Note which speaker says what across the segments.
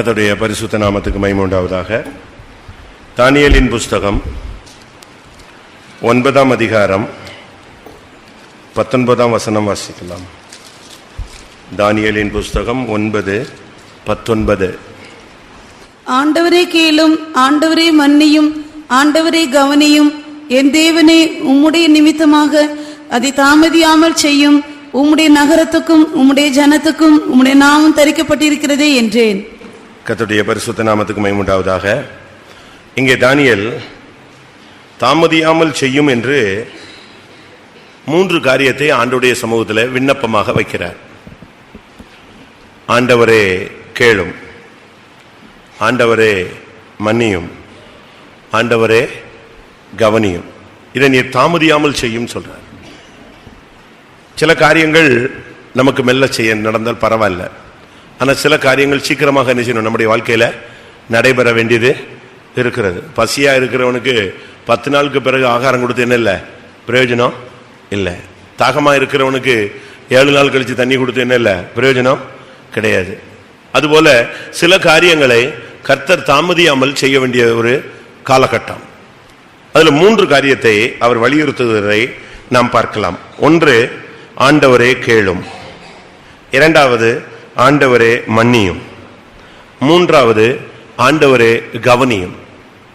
Speaker 1: கர்த்தருடைய பரிசுத்த நாமத்துக்கு மகிமை உண்டாவதாக. தானியேலின் புஸ்தகம் 9ஆம் அதிகாரம் 19ஆம் வசனம் வாசிக்கலாம். தானியேலின் புஸ்தகம் 9:19.
Speaker 2: ஆண்டவரே கேளும், ஆண்டவரே மன்னியும், ஆண்டவரே கவனியும், என் தேவனே உம்முடைய நிமித்தமாக அதை தாமதியாமல் செய்யும். உம்முடைய நகரத்துக்கும் உம்முடைய ஜனத்துக்கும் உம்முடைய நாமம் தரிக்கப்பட்டிருக்கிறதே என்றேன்.
Speaker 1: கர்த்தருடைய பரிசுத்த நாமத்துக்கு மகிமை உண்டாவதாக. இங்கே தானியேல் தாமதியாமல் செய்யும் என்று 3 காரியத்தை ஆண்டவருடைய சமூகத்தில் விண்ணப்பமாக வைக்கிறார். ஆண்டவரே கேளும், ஆண்டவரே மன்னியும், ஆண்டவரே கவனியும். இதை நீர் தாமதியாமல் செய்யும் சொல்றார். சில காரியங்கள் நமக்கு மெல்ல செய்ய நடந்தால் பரவாயில்ல, ஆனால் சில காரியங்கள் சீக்கிரமாக என்ன செய்யணும், நம்முடைய வாழ்க்கையில் நடைபெற வேண்டியது இருக்கிறது. பசியாக இருக்கிறவனுக்கு 10 நாளுக்கு பிறகு ஆகாரம் கொடுத்து என்ன இல்லை, பிரயோஜனம் இல்லை. தாகமாக இருக்கிறவனுக்கு 7 நாள் கழித்து தண்ணி கொடுத்து என்ன இல்லை, பிரயோஜனம் கிடையாது. அதுபோல சில காரியங்களை கர்த்தர் தாமதியாமல் செய்ய வேண்டிய ஒரு காலகட்டம். அதில் 3 காரியத்தை அவர் வலியுறுத்துவதை நாம் பார்க்கலாம். ஒன்று, ஆண்டவரே கேளும். 2வது, ஆண்டவரே மன்னியும். 3வது, ஆண்டவரே கவனியும்.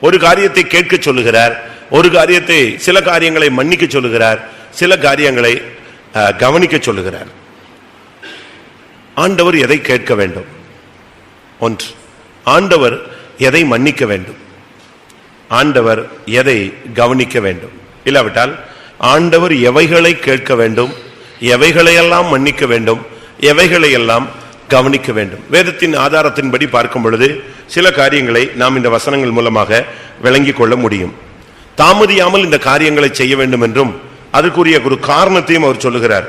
Speaker 1: ஒரு காரியத்தை கேட்க சொல்லுகிறார், ஒரு காரியத்தை, சில காரியங்களை மன்னிக்க சொல்லுகிறார், சில காரியங்களை கவனிக்க சொல்லுகிறார். ஆண்டவர் எதை கேட்க வேண்டும்? 1, ஆண்டவர் எதை மன்னிக்க வேண்டும்? ஆண்டவர் எதை கவனிக்க வேண்டும்? இல்லாவிட்டால் ஆண்டவர் எவைகளை கேட்க வேண்டும், எவைகளையெல்லாம் மன்னிக்க வேண்டும், எவைகளையெல்லாம் கவனிக்க வேண்டும்? வேதத்தின் ஆதாரத்தின்படி பார்க்கும் பொழுது சில காரியங்களை நாம் இந்த வசனங்கள் மூலமாக விளங்கிக் கொள்ள முடியும். தாமதியாமல் இந்த காரியங்களை செய்ய வேண்டும் என்றும் அதற்குரிய ஒரு காரணத்தையும் அவர் சொல்லுகிறார்.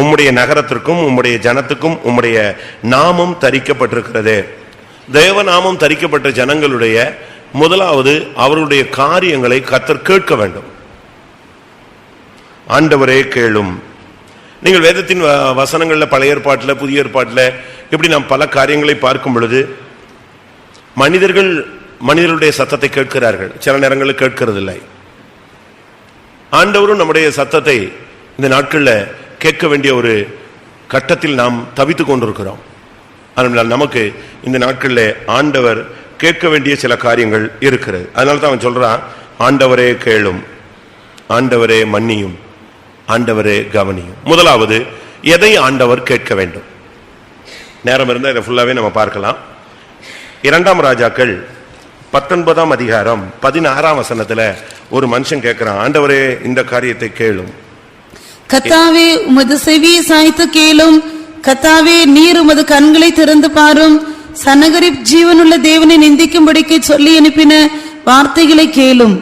Speaker 1: உம்முடைய நகரத்திற்கும் உம்முடைய ஜனத்துக்கும் உம்முடைய நாமம் தரிக்கப்பட்டிருக்கிறது. தேவ நாமம் தரிக்கப்பட்ட ஜனங்களுடைய முதலாவது அவருடைய காரியங்களை கர்த்தர் கேட்க வேண்டும். ஆண்டவரே கேளும். நீங்கள் வேதத்தின் வசனங்களில் பழைய ஏற்பாட்டில் புதிய ஏற்பாட்டில் இப்படி நாம் பல காரியங்களை பார்க்கும் பொழுது மனிதர்களுடைய சத்தத்தை கேட்கிறார்கள், சில நேரங்களில் கேட்கிறது இல்லை. ஆண்டவரும் நம்முடைய சத்தத்தை இந்த நாட்களில் கேட்க வேண்டிய ஒரு கட்டத்தில் நாம் தவித்து கொண்டிருக்கிறோம். அதனால் நமக்கு இந்த நாட்களில் ஆண்டவர் கேட்க வேண்டிய சில காரியங்கள் இருக்கிறது. அதனால தான் அவன் சொல்றான், ஆண்டவரே கேளும், ஆண்டவரே மன்னியும், ஆண்டவரே கவனியும். முதலாவது, எதை ஆண்டவர் கேட்க வேண்டும்? நேரம் இருந்தால் இதை ஃபுல்லாவே நம்ம பார்க்கலாம். 2ஆம் ராஜாக்கள் 19ஆம் அதிகாரம் 16ஆம் வசனத்துல ஒரு மனுஷன் கேட்கிறான், ஆண்டவரே இந்த காரியத்தை கேளும்.
Speaker 2: கர்த்தாவே உமது செவியை சாய்த்து கேளும். கர்த்தாவே நீர் உமது கண்களை திறந்து பாரும். சனகரிப் ஜீவனுள்ள தேவனை நிந்திக்கும்படிக்கு சொல்லி அனுப்பின வார்த்தைகளை கேளும்.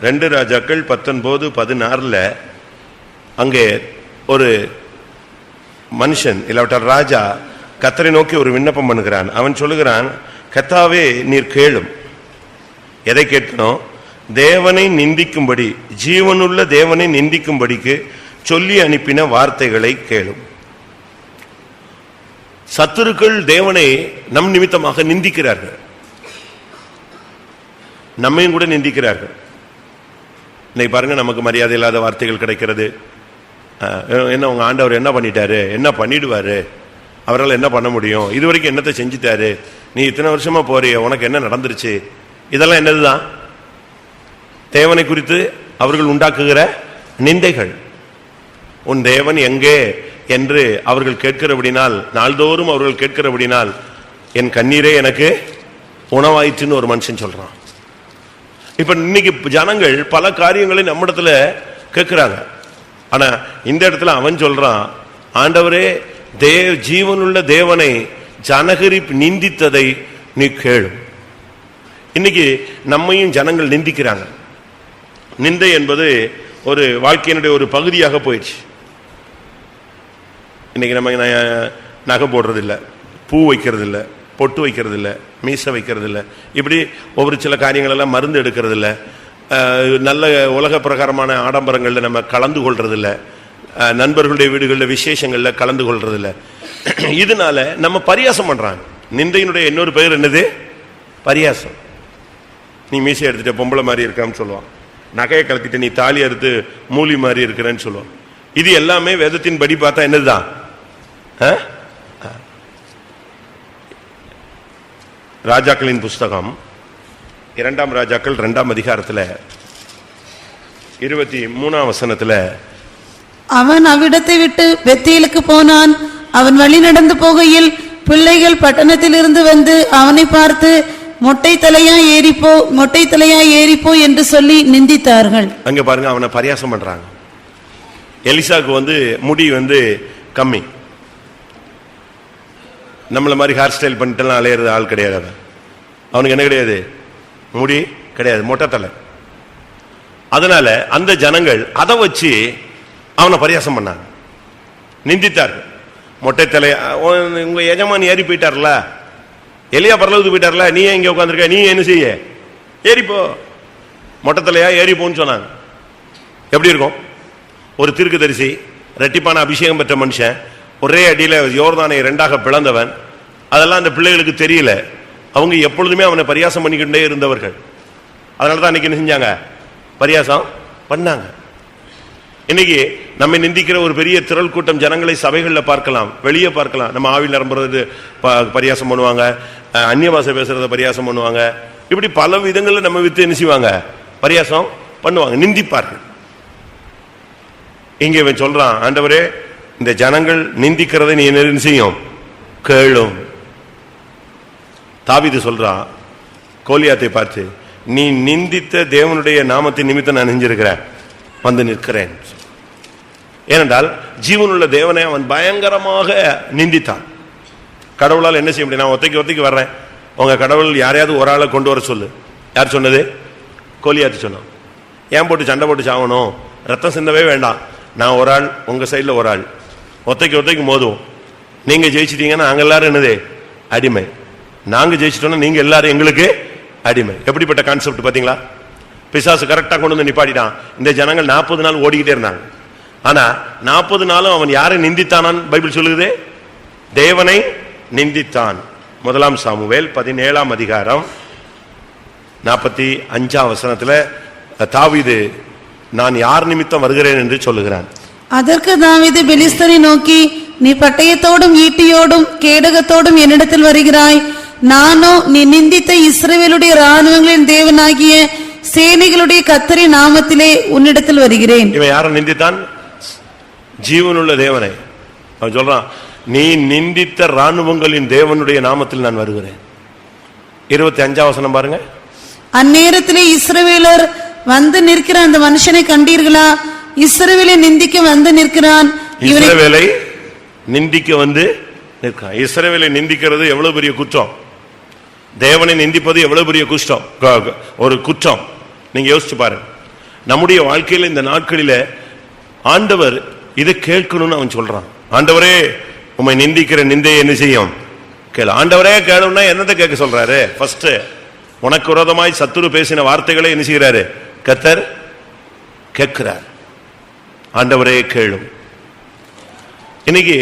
Speaker 1: 2 ராஜாக்கள் 19:16 அங்கே ஒரு மனுஷன் இல்லாவிட்டால் ராஜா கர்த்தரை நோக்கி ஒரு விண்ணப்பம் பண்ணுகிறான். அவன் சொல்லுகிறான், கர்த்தாவே நீர் கேளும். எதை கேட்கணும்? தேவனை நிந்திக்கும்படி, ஜீவனுள்ள தேவனை நிந்திக்கும்படிக்கு சொல்லி அனுப்பின வார்த்தைகளை கேளும். சத்துருக்கள் தேவனை நம் நிமித்தமாக நிந்திக்கிறார்கள், நம்மையும் கூட நிந்திக்கிறார்கள். இன்னைக்கு பாருங்க, நமக்கு மரியாதை இல்லாத வார்த்தைகள் கிடைக்கிறது. என்ன உங்க ஆண்டவர் என்ன பண்ணிட்டாரு, என்ன பண்ணிடுவாரு, அவரால் என்ன பண்ண முடியும், இதுவரைக்கும் என்னத்தை செஞ்சுட்டாரு, நீ இத்தனை வருஷமா போறிய, உனக்கு என்ன நடந்துருச்சு, இதெல்லாம் என்னதுதான்? தேவனை குறித்து அவர்கள் உண்டாக்குகிற நிந்தைகள். உன் தேவன் எங்கே என்று அவர்கள் கேட்கிறபடினால், நாள்தோறும் அவர்கள் கேட்கிறபடினால் என் கண்ணீரே எனக்கு உணவாயிற்றுன்னு ஒரு மனுஷன் சொல்றான். இப்ப இன்னைக்கு ஜனங்கள் பல காரியங்களை நம்மிடத்துல கேட்கிறாங்க. ஆனா இந்த இடத்துல அவன் சொல்றான், ஆண்டவரே ஜீவனுள்ள தேவனை ஜனகரி நிந்தித்ததை நீ கேளும். இன்னைக்கு நம்மையும் ஜனங்கள் நிந்திக்கிறாங்க. நிந்தை என்பது ஒரு வாழ்க்கையினுடைய ஒரு பகுதியாக போயிடுச்சு. இன்னைக்கு நம்ம நகை போடுறது இல்லை, பூ வைக்கிறது இல்லை, பொட்டு வைக்கிறது இல்லை, மீசை வைக்கிறது இல்லை, இப்படி ஒவ்வொரு சில காரியங்கள் எல்லாம் மருந்து எடுக்கிறது இல்லை, நல்ல உலக பிரகாரமான ஆடம்பரங்களில் நம்ம கலந்து கொள்றது இல்லை, நண்பர்களுடைய வீடுகளில் விசேஷங்களில் கலந்து கொள்றது இல்லை. இதனால நம்ம பரியாசம் பண்றாங்க. நிந்தையினுடைய இன்னொரு பெயர் என்னது? பரியாசம். நீ மீசை எடுத்துட்ட பொம்பளை மாதிரி இருக்கான்னு சொல்லுவான். நகையை கலத்திட்டு நீ தாலி அறுத்து மூலி மாதிரி இருக்கிறேன்னு சொல்லுவான். இது எல்லாமே வேதத்தின் படி பார்த்தா என்னதுதான்? ராஜாக்களின் புஸ்தகம் 2 ராஜாக்கள் 2 அதிகாரத்தில் 23 வசனத்துல,
Speaker 2: அவன் அவ்விடத்தை விட்டு பெத்தேலுக்கு போனான். அவன் வழி நடந்து போகையில் பிள்ளைகள் பட்டணத்திலிருந்து வந்து அவனை பார்த்து மொட்டை தலையா ஏறிப்போ என்று சொல்லி நிந்தித்தார்கள்.
Speaker 1: அங்க பாருங்க, அவனை பரியாசம் பண்றாங்க. எலிசாக்கு முடி கம்மி. நம்மள மாதிரி ஹேர் ஸ்டைல் பண்ணிட்டு அலையிறது ஆள் கிடையாது. அவனுக்கு என்ன கிடையாது? முடி கிடையாது, மொட்டை தலை. அதனால அந்த ஜனங்கள் அதை வச்சு அவனை பரியாசம் பண்ணாங்க, நிந்தித்தார்கள். மொட்டை தலை, உங்க எஜமான் ஏறி போயிட்டார்ல, எலியா பரலோகத்துக்கு போயிட்டார்ல, நீ இங்க உட்காந்துருக்க, நீ என்ன செய்ய? ஏறிப்போ, மொட்டை தலையா ஏறிப்போன்னு சொன்னாங்க. எப்படி இருக்கும்? ஒரு தீர்க்கதரிசி, ரெட்டிப்பான அபிஷேகம் பெற்ற மனுஷன், ஒரே அடியில யோர்தானை 2ஆக பிளந்தவன். அதெல்லாம் அந்த பிள்ளைகளுக்கு தெரியல. அவங்க எப்பொழுதுமே அவனை பரியாசம் பண்ணிக்கிட்டே இருந்தவர்கள். அதனாலதான் அன்னைக்கு என்ன செஞ்சாங்க? பரியாசம் பண்ணாங்க. இன்னைக்கு நம்ம நிந்திக்கிற ஒரு பெரிய திரள் கூட்டம் ஜனங்களை சபைகளில் பார்க்கலாம், வெளியே பார்க்கலாம். நம்ம ஆவில் நிரம்புறது பரியாசம் பண்ணுவாங்க, அந்நிய பாஷை பேசுறத பரியாசம் பண்ணுவாங்க. இப்படி பல விதங்களில் நம்ம வித்து என்ன செய்வாங்க? பரியாசம் பண்ணுவாங்க, நிந்திப்பார்கள். இங்க இவன் சொல்றான், ஆண்டவரே இந்த ஜனங்கள் நிந்திக்கிறதை நீ என்ன செய்யும்? கேளும். தாவீது சொல்றான் கோலியாத்தை பார்த்து, நீ நிந்தித்த தேவனுடைய நாமத்தின் நிமித்தம் நான் நெஞ்சிருக்கிறேன், வந்து நிற்கிறேன். ஏனென்றால் ஜீவனுள்ள தேவனை அவன் பயங்கரமாக நிந்தித்தான். கடவுளால் என்ன செய்ய முடியும்? நான் ஒத்தைக்கு வர்றேன், உங்க கடவுள் யாரையாவது ஒரு ஆளை கொண்டு வர சொல்லு. யார் சொன்னது? கோலியாத்து சொன்னான். ஏன் போட்டு சண்டை போட்டு சாவணும்? ரத்தம் சிந்தவே வேண்டாம். நான் ஒரு ஆள், உங்க சைடில் ஒரு ஆள், ஒத்தைக்கு மோதுவோம். நீங்க ஜெயிச்சிட்டீங்கன்னா நாங்க எல்லாரும் என்னது? அடிமை. நாங்க ஜெயிச்சிட்டோம்னா நீங்க எல்லாரும் எங்களுக்கு அடிமை. எப்படிப்பட்ட கான்செப்ட் பாத்தீங்களா? பிசாசு கரெக்டா கொண்டு நிப்பாட்டிட்டான். இந்த ஜனங்கள் 40 நாள் ஓடிக்கிட்டே இருந்தாங்க. ஆனா 40 நாளும் அவன் யாரை நிந்தித்தானான்? பைபிள் சொல்லுது, தேவனை நிந்தித்தான். 1 சாமுவேல் 17 அதிகாரம் 45 வசனத்துல தாவீது நான் யார் நிமித்தம் வருகிறேன் என்று சொல்லுகிறான்.
Speaker 2: அதற்கு தாவீது பெலிஸ்தரை நோக்கி, நீ பட்டயத்தோடும் ஈட்டியோடும் கேடகத்தோடும் என்னிடத்தில் வருகிறாய், நானோ நீ நிந்தித்த இஸ்ரவேலுடைய இராணுவங்களின் தேவனாகிய சேனைகளுடைய கர்த்தரின் நாமத்திலே உன்னிடத்தில் வருகிறேன்.
Speaker 1: இவன் யாரை நிந்தித்தான்? ஜீவனுள்ள தேவனை. அவன் சொல்றான், நீ நிந்தித்த இராணுவங்களின் தேவனுடைய நாமத்தில் நான் வருகிறேன். 25 வசனம் பாருங்க.
Speaker 2: அந்நேரத்திலே இஸ்ரவேலர் வந்து நிற்கிற அந்த மனுஷனை கண்டீர்களா? இஸ்ரவேலை நிந்திக்க வந்து நிற்கிறான்.
Speaker 1: இஸ்ரவேலை நிந்திக்க வந்து நிற்கிறான். இஸ்ரவேலை நிந்திக்கிறது எவ்வளவு பெரிய குற்றம்! தேவனை நிந்திப்பது எவ்வளவு பெரிய குற்றம், ஒரு குற்றம். நீங்க யோசிச்சு பாருங்க. நம்முடைய வாழ்க்கையில இந்த நாட்களில ஆண்டவர் இதை கேட்கணும்னு அவன் சொல்றான். ஆண்டவரே உம்மை நிந்திக்கிற நிந்தையை என்ன செய்யும்? கேளு. ஆண்டவரே கேளுன்னா என்னத்தை கேட்க சொல்றாரு? ஃபர்ஸ்ட் உனக்கு விரோதமாய் சத்துரு பேசின வார்த்தைகளை என்ன செய்கிறாரு? கர்த்தர் கேட்கிறார். ஆண்டவரே கேளும். இன்னைக்கு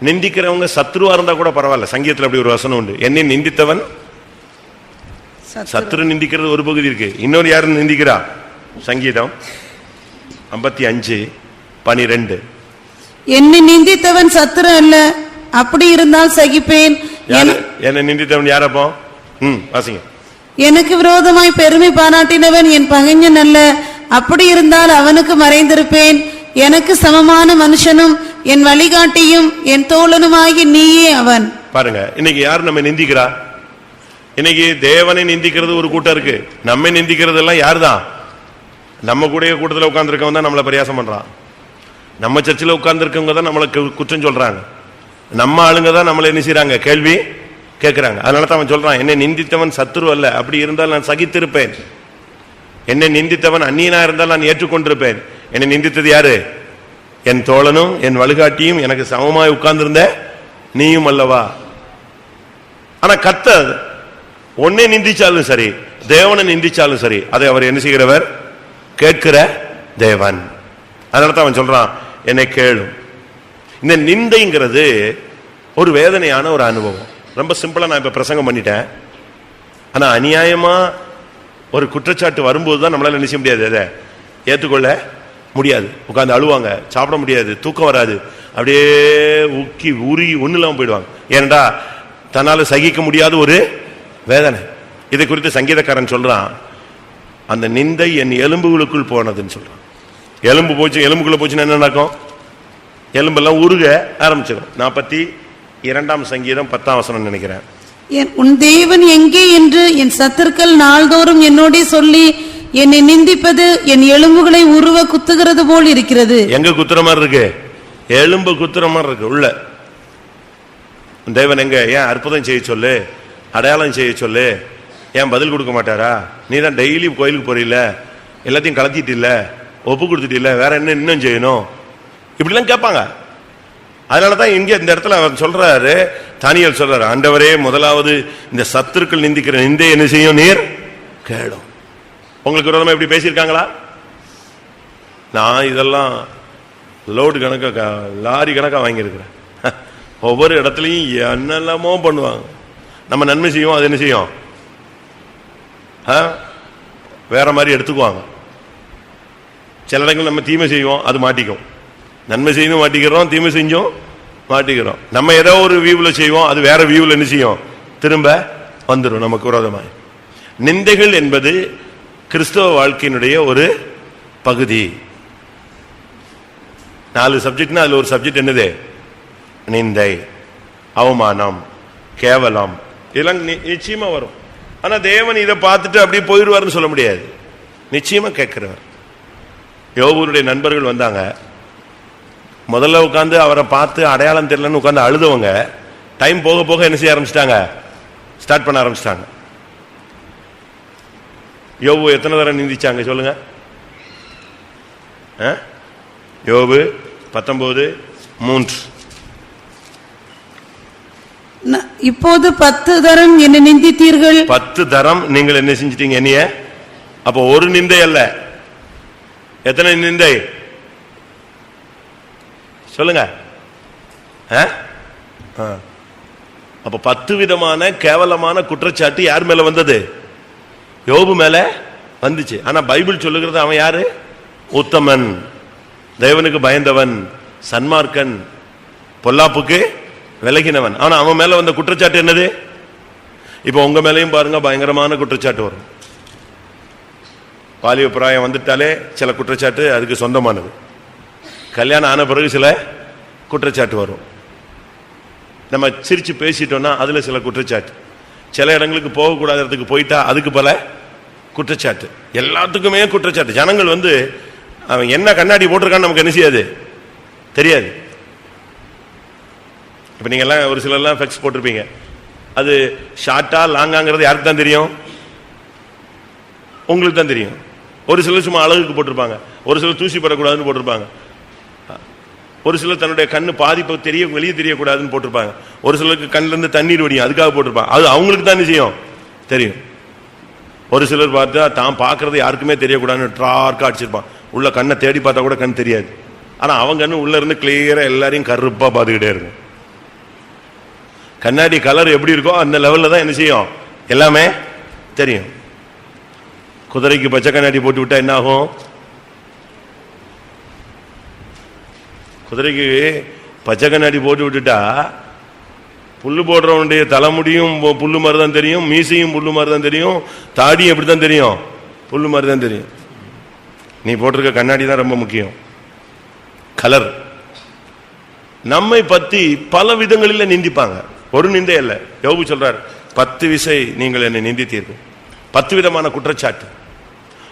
Speaker 1: நிந்திக்கிறவங்க சத்ருவா இருந்தா கூட பரவாயில்ல. சங்கீதத்தில் அப்படி ஒரு வசனம் உண்டு, என்னை நிந்தித்தவன் சத்ரு. நிந்திக்கிறது ஒரு பகுதி இருக்கு, இன்னொரு யாரும் நிந்திக்கிறா? சங்கீதம் 55:12
Speaker 2: என்னை நிந்தித்தவன் சத்ரு அல்ல, அப்படி இருந்தால் சகிப்பேன்.
Speaker 1: என்னை நிந்தித்தவன் யாரப்போ? வாசிங்க.
Speaker 2: எனக்கு விரோதமாய் பெருமை பாராட்டினவன் என் பகைஞன் அல்ல, அப்படி இருந்தால் அவனுக்கு மறைந்திருப்பேன். எனக்கு சமமான மனுஷனும் என் வழிகாட்டியும் என் தோழனுமாகி நீயே அவன். பாருங்க,
Speaker 1: இன்னைக்கு யார் நம்ம நிந்திக்கிறா? இன்னைக்கு தேவனை நிந்திக்கிறது ஒரு கூட்டம் இருக்கு, நம்ம நிந்திக்கிறது எல்லாம் யாரு தான்? நம்ம கூட கூட்டத்தில் உட்கார்ந்துருக்கவங்க தான் நம்மளை பரியாசம் பண்றான். நம்ம சர்ச்சில் உட்கார்ந்துருக்கவங்க தான் நம்மளை குற்றம் சொல்றாங்க. நம்ம ஆளுங்க தான் நம்மளை என்ன செய்யறாங்க? கேள்வி கேட்கிறாங்க. அதனால தான் அவன் சொல்றான், என்னை நிந்தித்தவன் சத்துரு அல்ல, அப்படி இருந்தால் நான் சகித்திருப்பேன். என்னை நிந்தித்தவன் அந்நியனா இருந்தால் நான் ஏற்றுக்கொண்டிருப்பேன். என்னை நிந்தித்தது யாரு? என் தோழனும் என் வழிகாட்டியும் எனக்கு சமமாய் உட்கார்ந்திருந்த நீயும் அல்லவா. ஆனா கர்த்தர் உன்னை நிந்திச்சாலும் சரி, தேவனை நிந்திச்சாலும் சரி, அதை அவர் என்ன செய்கிறவர்? கேட்கிற தேவன். அதனால தான் அவன் சொல்றான், என்னை கேளும். இந்த நிந்தைங்கிறது ஒரு வேதனையான ஒரு அனுபவம். ரொம்ப சிம்பிளா நான் இப்ப பிரசங்கம் பண்ணிட்டேன். ஆனா அநியாயமா ஒரு குற்றச்சாட்டு வரும்போது தான் நம்மளால நினைச்ச முடியாது, அதை ஏற்றுக்கொள்ள முடியாது. உட்காந்து அழுவாங்க, சாப்பிட முடியாது, தூக்கம் வராது, அப்படியே உக்கி உருகி ஒண்ணு இல்லாம போயிடுவாங்க. ஏன்டா தன்னால சகிக்க முடியாத ஒரு வேதனை. இதை குறித்து சங்கீதக்காரன் சொல்றான், அந்த நிந்தை என் எலும்புகளுக்குள் போனதுன்னு சொல்றான். எலும்பு போச்சு, எலும்புக்குள்ள போச்சுன்னா என்ன நடக்கும்? எலும்பெல்லாம் உருக ஆரம்பிச்சிடும். 42 சங்கீதம் 10ஆம் வசனம் நினைக்கிறேன்.
Speaker 2: உன் தேவன் எங்கே என்று என் சத்துருக்கள் நாள்தோறும் என்னோட சொல்லி என்னை நிந்திப்பது என் எலும்புகளை உருவ குத்துகிறது போல் இருக்கிறது. எங்க
Speaker 1: குத்துற மாதிரி இருக்கு? எலும்பு குத்துற மாதிரி இருக்கு உள்ள. தேவன் எங்க? ஏன் அற்புதம் செய்ய சொல்லு, அடையாளம் செய்ய சொல்லு, ஏன் பதில் கொடுக்க மாட்டாரா? நீ தான் டெய்லி கோயிலுக்கு போறீல, எல்லாத்தையும் கலத்திட்டு இல்ல, ஒப்பு கொடுத்துட்டு இல்ல, வேற என்ன இன்னும் செய்யணும்? இப்படிலாம் கேட்பாங்க. அதனாலதான் இங்க இந்த இடத்துல அவர் சொல்றாரு, தானியேல் சொல்றாரு, ஆண்டவரே முதலாவது இந்த சத்துருக்கள் நிந்திக்கிற நிந்தை என்ன செய்யும்? நீர் கேளும். உங்களுக்கு விரோதமா இப்படி பேசியிருக்காங்களா? நான் இதெல்லாம் லோடு கணக்கா, லாரி கணக்கா வாங்கியிருக்கிறேன். ஒவ்வொரு இடத்துலையும் என்னெல்லாமோ பண்ணுவாங்க. நம்ம நன்மை செய்வோம், அது என்ன செய்யும்? வேற மாதிரி எடுத்துக்குவாங்க. சில இடங்கள் நம்ம தீமை செய்வோம், அது மாட்டிக்கும். நன்மை செய்யணும் மாட்டிக்கிறோம், தீமை செஞ்சோம் மாட்டிக்கிறோம். நம்ம ஏதோ ஒரு வியூவில் செய்வோம், அது வேற வியூவில் என்ன செய்யும்? திரும்ப வந்துடும் நமக்கு விரோதமாக. நிந்தைகள் என்பது கிறிஸ்தவ வாழ்க்கையினுடைய ஒரு பகுதி. 4 சப்ஜெக்ட்னா அதுல ஒரு சப்ஜெக்ட் என்னது? நிந்தை, அவமானம், கேவலம், இதெல்லாம் நிச்சயமா வரும். ஆனா தேவன் இதை பார்த்துட்டு அப்படியே போயிடுவார்னு சொல்ல முடியாது. நிச்சயமா கேட்கிறவர். யோபுடைய நண்பர்கள் வந்தாங்க, முதல்ல உட்காந்து அவரை பார்த்து அடையாளம் தெரியலன்னு உட்காந்து அழுதவங்க டைம் போக போக என்ன செய்ய ஆரம்பிச்சிட்டாங்க? ஸ்டார்ட் பண்ண ஆரம்பிச்சிட்டாங்க. யோபு எத்தனை தடவை நிந்திச்சாங்க சொல்லுங்க? யோபு 19:3.
Speaker 2: இப்போது 10 தரம் என்னை நிந்தித்தீர்கள்.
Speaker 1: 10 தரம் நீங்கள் என்ன செஞ்சிட்டீங்க என்னைய? அப்போ ஒரு நிந்தை அல்ல, எத்தனை நிந்தை சொல்லுங்க? அப்ப 10 விதமான கேவலமான குற்றச்சாட்டு யார் மேல வந்தது? யோபு மேல வந்துச்சு. ஆனா பைபிள் சொல்லுகிறது அவன் யாரு? உத்தமன், தேவனுக்கு பயந்தவன், சன்மார்க்கன், பொல்லாப்புக்கு விலகினவன். ஆனா அவன் மேல வந்த குற்றச்சாட்டு என்னது? இப்ப உங்க மேலையும் பாருங்க, பயங்கரமான குற்றச்சாட்டு வரும். பாலிய பிராயம் வந்துட்டாலே சில குற்றச்சாட்டு அதுக்கு சொந்தமானது. கல்யாணம் ஆன பிறகு சில குற்றச்சாட்டு வரும். நம்ம சிரிச்சு பேசிட்டோம்னா அதுல சில குற்றச்சாட்டு. சில இடங்களுக்கு போகக்கூடாத இடத்துக்கு போயிட்டா அதுக்கு பல குற்றச்சாட்டு. எல்லாத்துக்குமே குற்றச்சாட்டு. ஜனங்கள் அவன் என்ன கண்ணாடி போட்டிருக்கான்னு நமக்கு என்ன செய்யாது? தெரியாது. இப்ப நீங்க எல்லாம் ஒரு சிலர்லாம் ஃபெக்ஸ் போட்டிருப்பீங்க, அது ஷார்ட்டா லாங்காங்கிறது யாருக்கு தான் தெரியும்? உங்களுக்கு தான் தெரியும். ஒரு சிலர் சும்மா அழகுக்கு போட்டிருப்பாங்க, ஒரு சிலர் தூசி படக்கூடாதுன்னு போட்டிருப்பாங்க, ஒரு சிலர் தன்னுடைய கண்ணு பாதிப்பு வெளியே தெரியக்கூடாதுன்னு போட்டிருப்பாங்க, ஒரு சிலருக்கு கண்ணுல இருந்து தண்ணீர் வடியும் அதுக்காக போட்டிருப்பாங்க. அது அவங்களுக்கு தான் நிச்சயம் தெரியும். ஒரு சிலர் பார்த்தா தான் பார்க்கறது யாருக்குமே தெரியக்கூடாதுன்னு டார்க்கா அடிச்சிருப்பான். உள்ள கண்ணை தேடி பார்த்தா கூட கண் தெரியாது. ஆனா அவங்க கண்ணு உள்ள இருந்து கிளியரா எல்லாரையும் கருப்பா பார்த்துக்கிட்டே இருக்கும். கண்ணாடி கலர் எப்படி இருக்கோ அந்த லெவல்ல தான் என்ன செய்யும்? எல்லாமே தெரியும். குதிரைக்கு பச்சை கண்ணாடி போட்டு விட்டா என்ன ஆகும்? குதிரைக்கு பச்சை கண்ணாடி போட்டு விட்டுட்டா புல்லு போடுறவனுடைய தலைமுடியும் புல்லு மாதிரி தான் தெரியும், மீசையும் புல்லு மாதிரி தான் தெரியும், தாடியும் எப்படி தான் தெரியும்? புல்லு மாதிரி தான் தெரியும். நீ போட்டிருக்க கண்ணாடி தான் ரொம்ப முக்கியம். கலர். நம்மை பத்தி பல விதங்களில் நிந்திப்பாங்க, ஒரு நிந்தை அல்ல. யோபு சொல்றார், 10 விசை நீங்கள் என்னை நிந்தித்தீர்கள். 10 விதமான குற்றச்சாட்டு.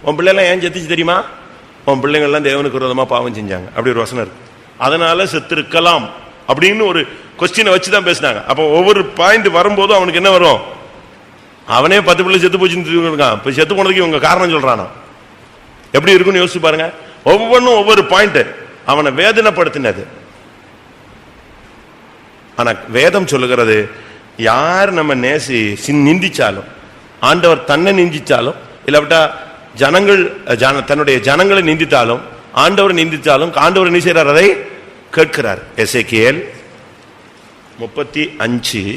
Speaker 1: உன் பிள்ளைலாம் ஏன் செத்துச்சு தெரியுமா? உன் பிள்ளைங்கள்லாம் தேவனுக்கு விரோதமா பாவம் செஞ்சாங்க, அப்படி ஒரு வசனம் இருக்கு. அதனால செத்திருக்கலாம் அப்படின்னு ஒரு கொஸ்டினை வச்சுதான் பேசினாங்க. அப்போ ஒவ்வொரு பாயிண்ட் வரும்போதும் அவனுக்கு என்ன வரும்? அவனே 10 பிள்ளை செத்து போச்சுன்னு இருக்கான், இப்ப செத்து போனதுக்கு இவங்க காரணம் சொல்றானா? எப்படி இருக்குன்னு யோசிச்சு பாருங்க. ஒவ்வொன்றும் ஒவ்வொரு பாயிண்ட் அவனை வேதனைப்படுத்தினது. ஆனா வேதம் சொல்லுகிறது, யார் நம்ம நிந்திச்சாலும், ஆண்டவர் தன்னை நிந்திச்சாலும், இல்லாவிட்டா ஜனங்கள் தன்னுடைய ஜனங்களை நிந்தித்தாலும், ஆண்டவர் நிந்தித்தாலும் ஆண்டவர் என்ன செய்றார்? அதை கேட்கிறார். எசேக்கியேல் 35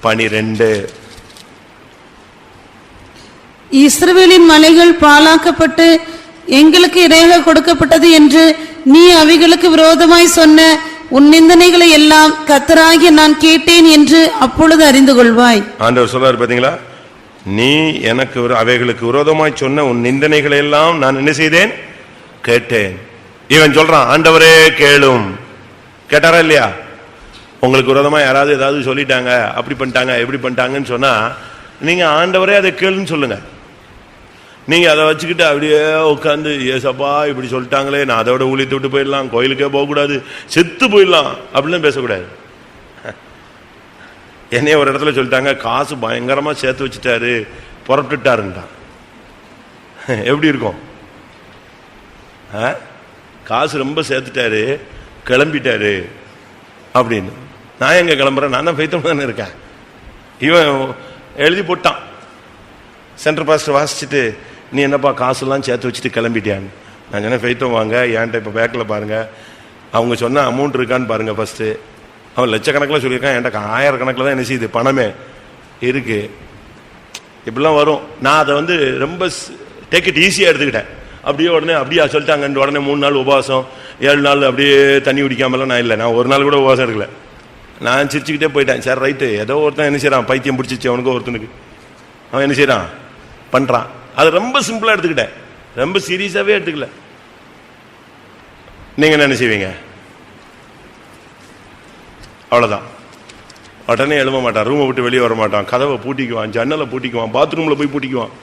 Speaker 1: 12.
Speaker 2: இஸ்ரவேலின் மலைகள் பாழாக்கப்பட்டு எங்களுக்கு இரையாக கொடுக்கப்பட்டது என்று நீ அவைகளுக்கு விரோதமாய் சொன்ன உன் நிந்தனைகளை எல்லாம் கர்த்தராகிய நான் கேட்டேன் என்று அப்பொழுது அறிந்து கொள்வாய்.
Speaker 1: ஆண்டவர் சொல்றாரு பாத்தீங்களா, நீ எனக்கு அவைகளுக்கு விரோதமாய் சொன்ன உன் நிந்தனைகளை எல்லாம் நான் என்ன செய்தேன், கேட்டேன். இவன் சொல்றான், ஆண்டவரே கேளும். கேட்டாரா இல்லையா? உங்களுக்கு விரோதமா யாராவது ஏதாவது சொல்லிட்டாங்க, அப்படி பண்ணிட்டாங்க எப்படி பண்ணிட்டாங்கன்னு சொன்னா நீங்க ஆண்டவரே அதை கேளுன்னு சொல்லுங்க. நீங்க அதை வச்சுக்கிட்டு அப்படியே உட்காந்து ஏசப்பா இப்படி சொல்லிட்டாங்களே, நான் அதோட ஊழியத்தை விட்டு போயிடலாம், கோயிலுக்கே போகக்கூடாது, செத்து போயிடலாம் அப்படிலாம் பேசக்கூடாது. என்னைய ஒரு இடத்துல சொல்லிட்டாங்க, காசு பயங்கரமா சேர்த்து வச்சுட்டாரு, புறப்பட்டுட்டாருன்ட்டான். எப்படி இருக்கும்? காசு ரொம்ப சேர்த்துட்டாரு, கிளம்பிட்டாரு அப்படின்னு. நான் எங்க கிளம்புறேன்? நான் தான் ஃபெய்த்தோம் தானே இருக்கேன். இவன் எழுதி போட்டான். சென்ட்ரல் பாஸ்டர் வாசிச்சுட்டு, நீ என்னப்பா காசுலாம் சேர்த்து வச்சுட்டு கிளம்பிட்டியான்னு. நான் சொன்னேன், ஃபெய்த்தோம் வாங்க, என்கிட்ட இப்போ பேக்கில் பாருங்க, அவங்க சொன்ன அமௌண்ட் இருக்கான்னு பாருங்க ஃபர்ஸ்ட். அவன் லட்சக்கணக்கில் சொல்லியிருக்கான், என்கிட்ட 1000 கணக்கில் தான் என்ன செய்யுது, பணமே இருக்கு. இப்படிலாம் வரும். நான் அதை வந்து ரொம்ப டேக் இட் ஈஸியாக எடுத்துக்கிட்டேன். அப்படியே உடனே அப்படியே சொல்லிட்டாங்க, உடனே 3 நாள் உபவாசம், 7 நாள் அப்படியே தண்ணி குடிக்காமலாம் நான் இல்லை. நான் ஒரு நாள் கூட உபவாசம் எடுக்கல. நான் சிரிச்சுக்கிட்டே போயிட்டேன். சார் ரைட்டு, ஏதோ ஒருத்தன் என்ன செய்யறான், பைத்தியம் பிடிச்சிச்சு அவனுக்கு ஒருத்தனுக்கு, அவன் என்ன செய்யறான் பண்றான். அது ரொம்ப சிம்பிளா எடுத்துக்கிட்டேன், ரொம்ப சீரியஸாவே எடுத்துக்கல. நீங்க என்ன செய்வீங்க? அவ்வளவுதான். உடனே எழுத மாட்டான், ரூமை விட்டு வெளியே வர மாட்டான், கதவை பூட்டிக்குவான், ஜன்னலை பூட்டிக்குவான், பாத்ரூம்ல போய் பூட்டிக்குவான்,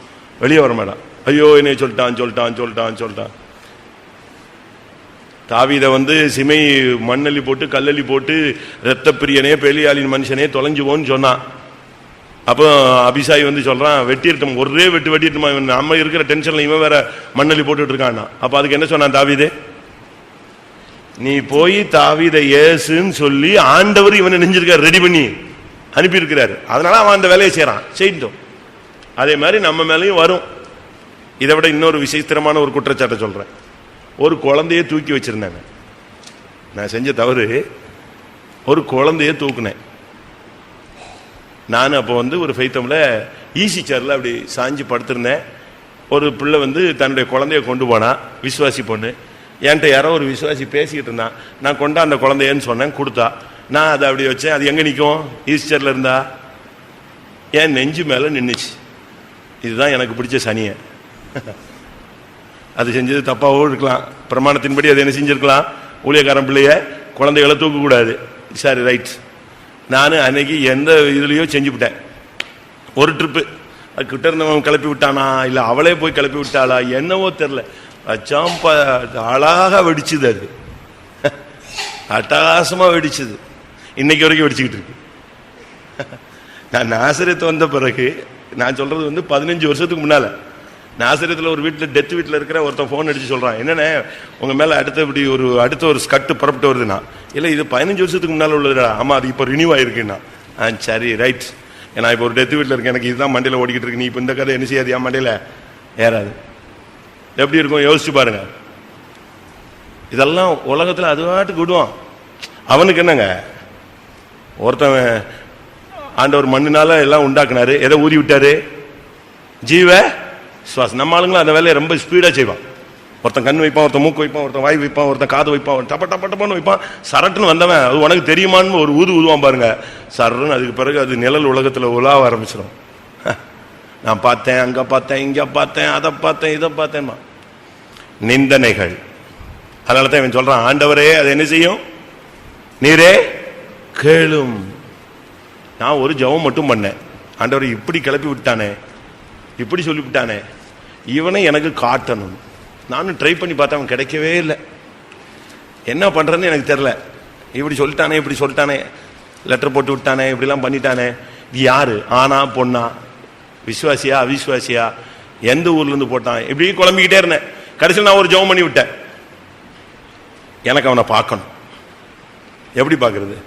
Speaker 1: வெளியே வர மாட்டான். ஐயோ என்னை சொல்லிட்டான். தாவீதை வந்து சிமை மண்ணள்ளி போட்டு கல்லள்ளி போட்டு இரத்த பிரியனே பேலியாளின் மனுஷனே தொலைஞ்சுவோன்னு சொன்னான். அப்போ அபிசாய் வந்து சொல்றான், வெட்டியிருட்டோம், ஒரே வெட்டிட்டுமா, நம்ம இருக்கிற டென்ஷன்ல இவன் வேற மண்ணள்ளி போட்டுட்டு இருக்கான்னா. அப்ப அதுக்கு என்ன சொன்னான் தாவீது? நீ போய் தாவீதை ஏசுன்னு சொல்லி ஆண்டவர் இவனை நெஞ்சிருக்காரு, ரெடி பண்ணி அனுப்பி இருக்கிறாரு. அதனால அவன் அந்த வேலையை செய்யறான், செய்யட்டும். அதே மாதிரி நம்ம மேலையும் வரும். இதை விட இன்னொரு விசித்திரமான ஒரு குற்றச்சாட்டை சொல்றேன். ஒரு குழந்தைய தூக்கி வச்சிருந்தாங்க. நான் செஞ்ச தவறு, ஒரு குழந்தைய தூக்குனேன். நான் அப்போ வந்து ஒரு ஃபெய்த்தம்ல ஈசி சேர்ல அப்படி சாஞ்சி படுத்திருந்தேன். ஒரு பிள்ளை வந்து தன்னுடைய குழந்தைய கொண்டு போனா, விசுவாசி பொண்ணு. என்கிட்ட யாரோ ஒரு விசுவாசி பேசிக்கிட்டு இருந்தான். நான் கொண்டா அந்த குழந்தையன்னு சொன்னேன், கொடுத்தா. நான் அதை அப்படி வச்சேன். அது எங்க நிற்கும்? ஈசி சேர்ல இருந்தா என் நெஞ்சு மேல நின்றுச்சு. இதுதான் எனக்கு பிடிச்ச சனியை. அது செஞ்சது தப்பாவோ இருக்கலாம், பிரமாணத்தின்படி அது என்ன செஞ்சிருக்கலாம், ஊழியக்காரன் பிள்ளைய குழந்தைகளை தூக்கக்கூடாது. சரி ரைட். நான் அன்னைக்கு எந்த இதுலையோ செஞ்சுவிட்டேன். ஒரு ட்ரிப்பு அது கிட்ட இருந்தவன் கிளப்பி விட்டானா இல்லை அவளே போய் கிளப்பி விட்டாளா என்னவோ தெரில, அழகாக வெடிச்சுது. அது அட்டகாசமாக வெடிச்சுது. இன்னைக்கு வரைக்கும் வெடிச்சுக்கிட்டு இருக்கு. நான் நாசரேத்து வந்த பிறகு, நான் சொல்றது வந்து 15 வருஷத்துக்கு முன்னால, நாசரேத்தில் ஒரு வீட்டில் டெத் வீட்டில் இருக்கிற ஒருத்தன் ஃபோன் அடிச்சு சொல்கிறான், என்னென்ன உங்கள் மேலே அடுத்த ஒரு ஸ்கட்டு புறப்பட்டு வருதுண்ணா. இல்லை இது 15 வருஷத்துக்கு முன்னால் உள்ளதுடா. ஆமாம் அது இப்போ ரினியூ ஆகிருக்குண்ணா. சரி ரைட். ஏன்னா இப்போ ஒரு டெத் வீட்டில் இருக்கேன், எனக்கு இதுதான் மண்டையில் ஓடிக்கிட்டு இருக்கு. நீ இப்போ இந்த கதை என்ன செய்யாது, என் மண்டையில் ஏறாது. எப்படி இருக்கும் யோசிச்சு பாருங்க. இதெல்லாம் உலகத்தில் அது வாட்டுக்கு விடுவான். அவனுக்கு என்னங்க, ஒருத்தன் ஆண்டவர் மண்ணினால எல்லாம் உண்டாக்குனாரு, எதை ஊதி விட்டாரு, ஜீவ சுவாசம். நம்ம ஆளுங்களும் அந்த வேலையை ரொம்ப ஸ்பீடா செய்வான். ஒருத்தன் கண் வைப்பான், ஒருத்தன் மூக்கு வைப்பான், ஒருத்தன் வாய் வைப்பான், ஒருத்தன் காது வைப்பான், டப்பன்னு வைப்பான். சரட்டுன்னு வந்தவன் அது உனக்கு தெரியுமான்னு ஒரு ஊதுவான் பாருங்க, சரன்னு. அதுக்கு பிறகு அது நிழல் உலகத்தில் உலாவ ஆரம்பிச்சிடும். நான் பார்த்தேன், அங்க பார்த்தேன், இங்க பார்த்தேன், அதை பார்த்தேன், இதை பார்த்தேன். நிந்தனைகள். அதனால தான் இவன் சொல்றான், ஆண்டவரே அது என்ன செய்யும், நீரே கேளும். நான் ஒரு ஜெபம் மட்டும் பண்ணேன், ஆண்டவரை இப்படி கிளப்பி விட்டானே, இப்படி சொல்லிவிட்டானே, இவனை எனக்கு காட்டணும். நானும் ட்ரை பண்ணி பார்த்தேன், அவன் கிடைக்கவே இல்லை. என்ன பண்றதுன்னு எனக்கு தெரியல. இப்படி சொல்லிட்டானே, இப்படி சொல்லிட்டானே, லெட்டர் போட்டு விட்டானே, இப்படிலாம் பண்ணிட்டானே. இது யாரு, ஆனா பொண்ணா, விசுவாசியா அவிசுவாசியா, எந்த ஊர்ல இருந்து போட்டான், இப்படி குழம்பிக்கிட்டே இருந்தேன். கடைசியில் நான் ஒரு ஜெபம் பண்ணி விட்டேன், எனக்கு அவனை பார்க்கணும். எப்படி பார்க்கறது,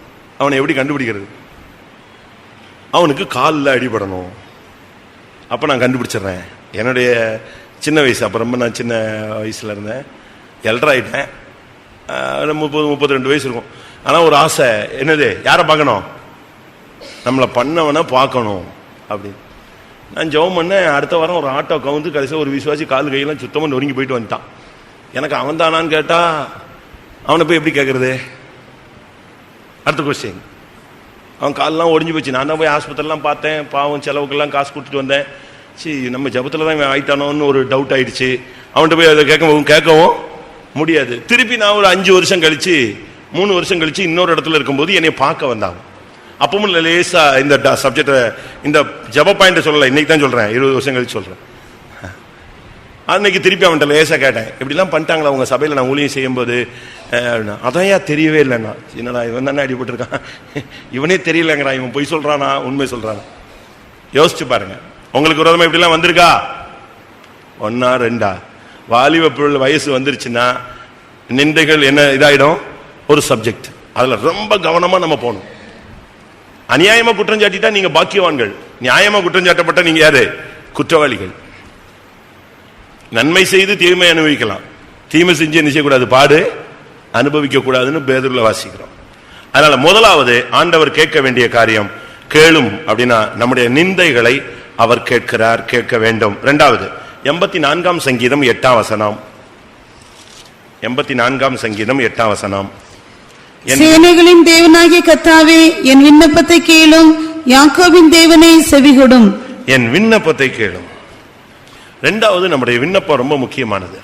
Speaker 1: அவனை எப்படி கண்டுபிடிக்கிறது? அவனுக்கு காலில் அடிபடணும். அப்போ நான் கண்டுபிடிச்சிடுறேன். என்னுடைய சின்ன வயசு, அப்போ ரொம்ப நான் சின்ன வயசில் இருந்தேன், எல்டராயிட்டேன். 30-32 வயசு இருக்கும். ஆனால் ஒரு ஆசை, என்னது, யாரை பார்க்கணும், நம்மளை பண்ணவனை பார்க்கணும் அப்படின்னு. நான் ஜெபம் பண்ணேன். அடுத்த வாரம் ஒரு ஆட்டோ கவுந்து கடைசியில் ஒரு விசுவாசி கால் கையெல்லாம் சுத்தமாக நொறுங்கி போயிட்டு வந்துட்டான். எனக்கு அவன் தானான்னு கேட்டா அவனை போய் எப்படி கேட்கறது? அடுத்த கொஸ்டின். அவன் காலெலாம் ஒடிஞ்சு போச்சு. நான் தான் போய் ஆஸ்பத்திரிலாம் பார்த்தேன். பாவம் செலவுக்கெல்லாம் காசு கொடுத்துட்டு வந்தேன். சரி, நம்ம ஜபத்தில் தான் ஆயிட்டானோன்னு ஒரு டவுட் ஆயிடுச்சு. அவன்கிட்ட போய் அதை கேட்கவும் முடியாது. திருப்பி நான் ஒரு 5 வருஷம் கழிச்சு 3 வருஷம் கழிச்சு இன்னொரு இடத்துல இருக்கும்போது என்னை பார்க்க வந்தாங்க. அப்பவும் லேசா இந்த சப்ஜெக்டை இந்த ஜப பாயிண்ட் சொல்லலை, இன்னைக்கு தான் சொல்றேன், 20 வருஷம் கழிச்சு சொல்றேன். அன்னைக்கு திருப்பி அவன்கிட்ட லேசா கேட்டேன், இப்படிலாம் பண்ணிட்டாங்களா உங்க சபையில் நான் ஊழியம் செய்யும்போது? அதான் தெரியவே இல்லைண்ணா. என்னடா இவன் தானே அடிபட்டுருக்கான், இவனே தெரியலங்கிறான், இவன் பொய் சொல்றானா உண்மை சொல்றானா? யோசிச்சு பாருங்க. உங்களுக்கு விரோதமா இப்படிலாம் வந்திருக்கா? 1 ஆ 2 ஆ? வாலிப வயசு வந்துருச்சுன்னா நிந்தைகள் என்ன இதாயிடும்? ஒரு சப்ஜெக்ட். அதுல ரொம்ப கவனமா நம்ம போகணும். அநியாயமா குற்றம் சாட்டிட்டா நீங்க பாக்கியவான்கள், நியாயமா குற்றம் சாட்டப்பட்ட நீங்க யாரு? குற்றவாளிகள். நன்மை செய்து தீமை அனுபவிக்கலாம், தீமை செஞ்சு என்ன செய்யக்கூடாது? பாடு அனுபவிக்க கூடாதுன்னு பேதுருல வாசிக்கிறோம். அதனால முதலாவது ஆண்டவர் கேட்க வேண்டிய காரியம் கேளும் அப்படின்னா நம்முடைய நிந்தைகளை அவர் கேட்கிறார், கேட்க வேண்டும். இரண்டாவது 84ஆம் சங்கீதம் 8ஆம் வசனம். 84ஆம் சங்கீதம் 8ஆம் வசனம்.
Speaker 2: சேனைகளின் தேவனாகிய கர்த்தாவே, என் விண்ணப்பத்தை கேளும், யாக்கோபின் தேவனே செவிகொடும்.
Speaker 1: என் விண்ணப்பத்தை கேளும். இரண்டாவது நம்முடைய விண்ணப்பம் ரொம்ப முக்கியமானது.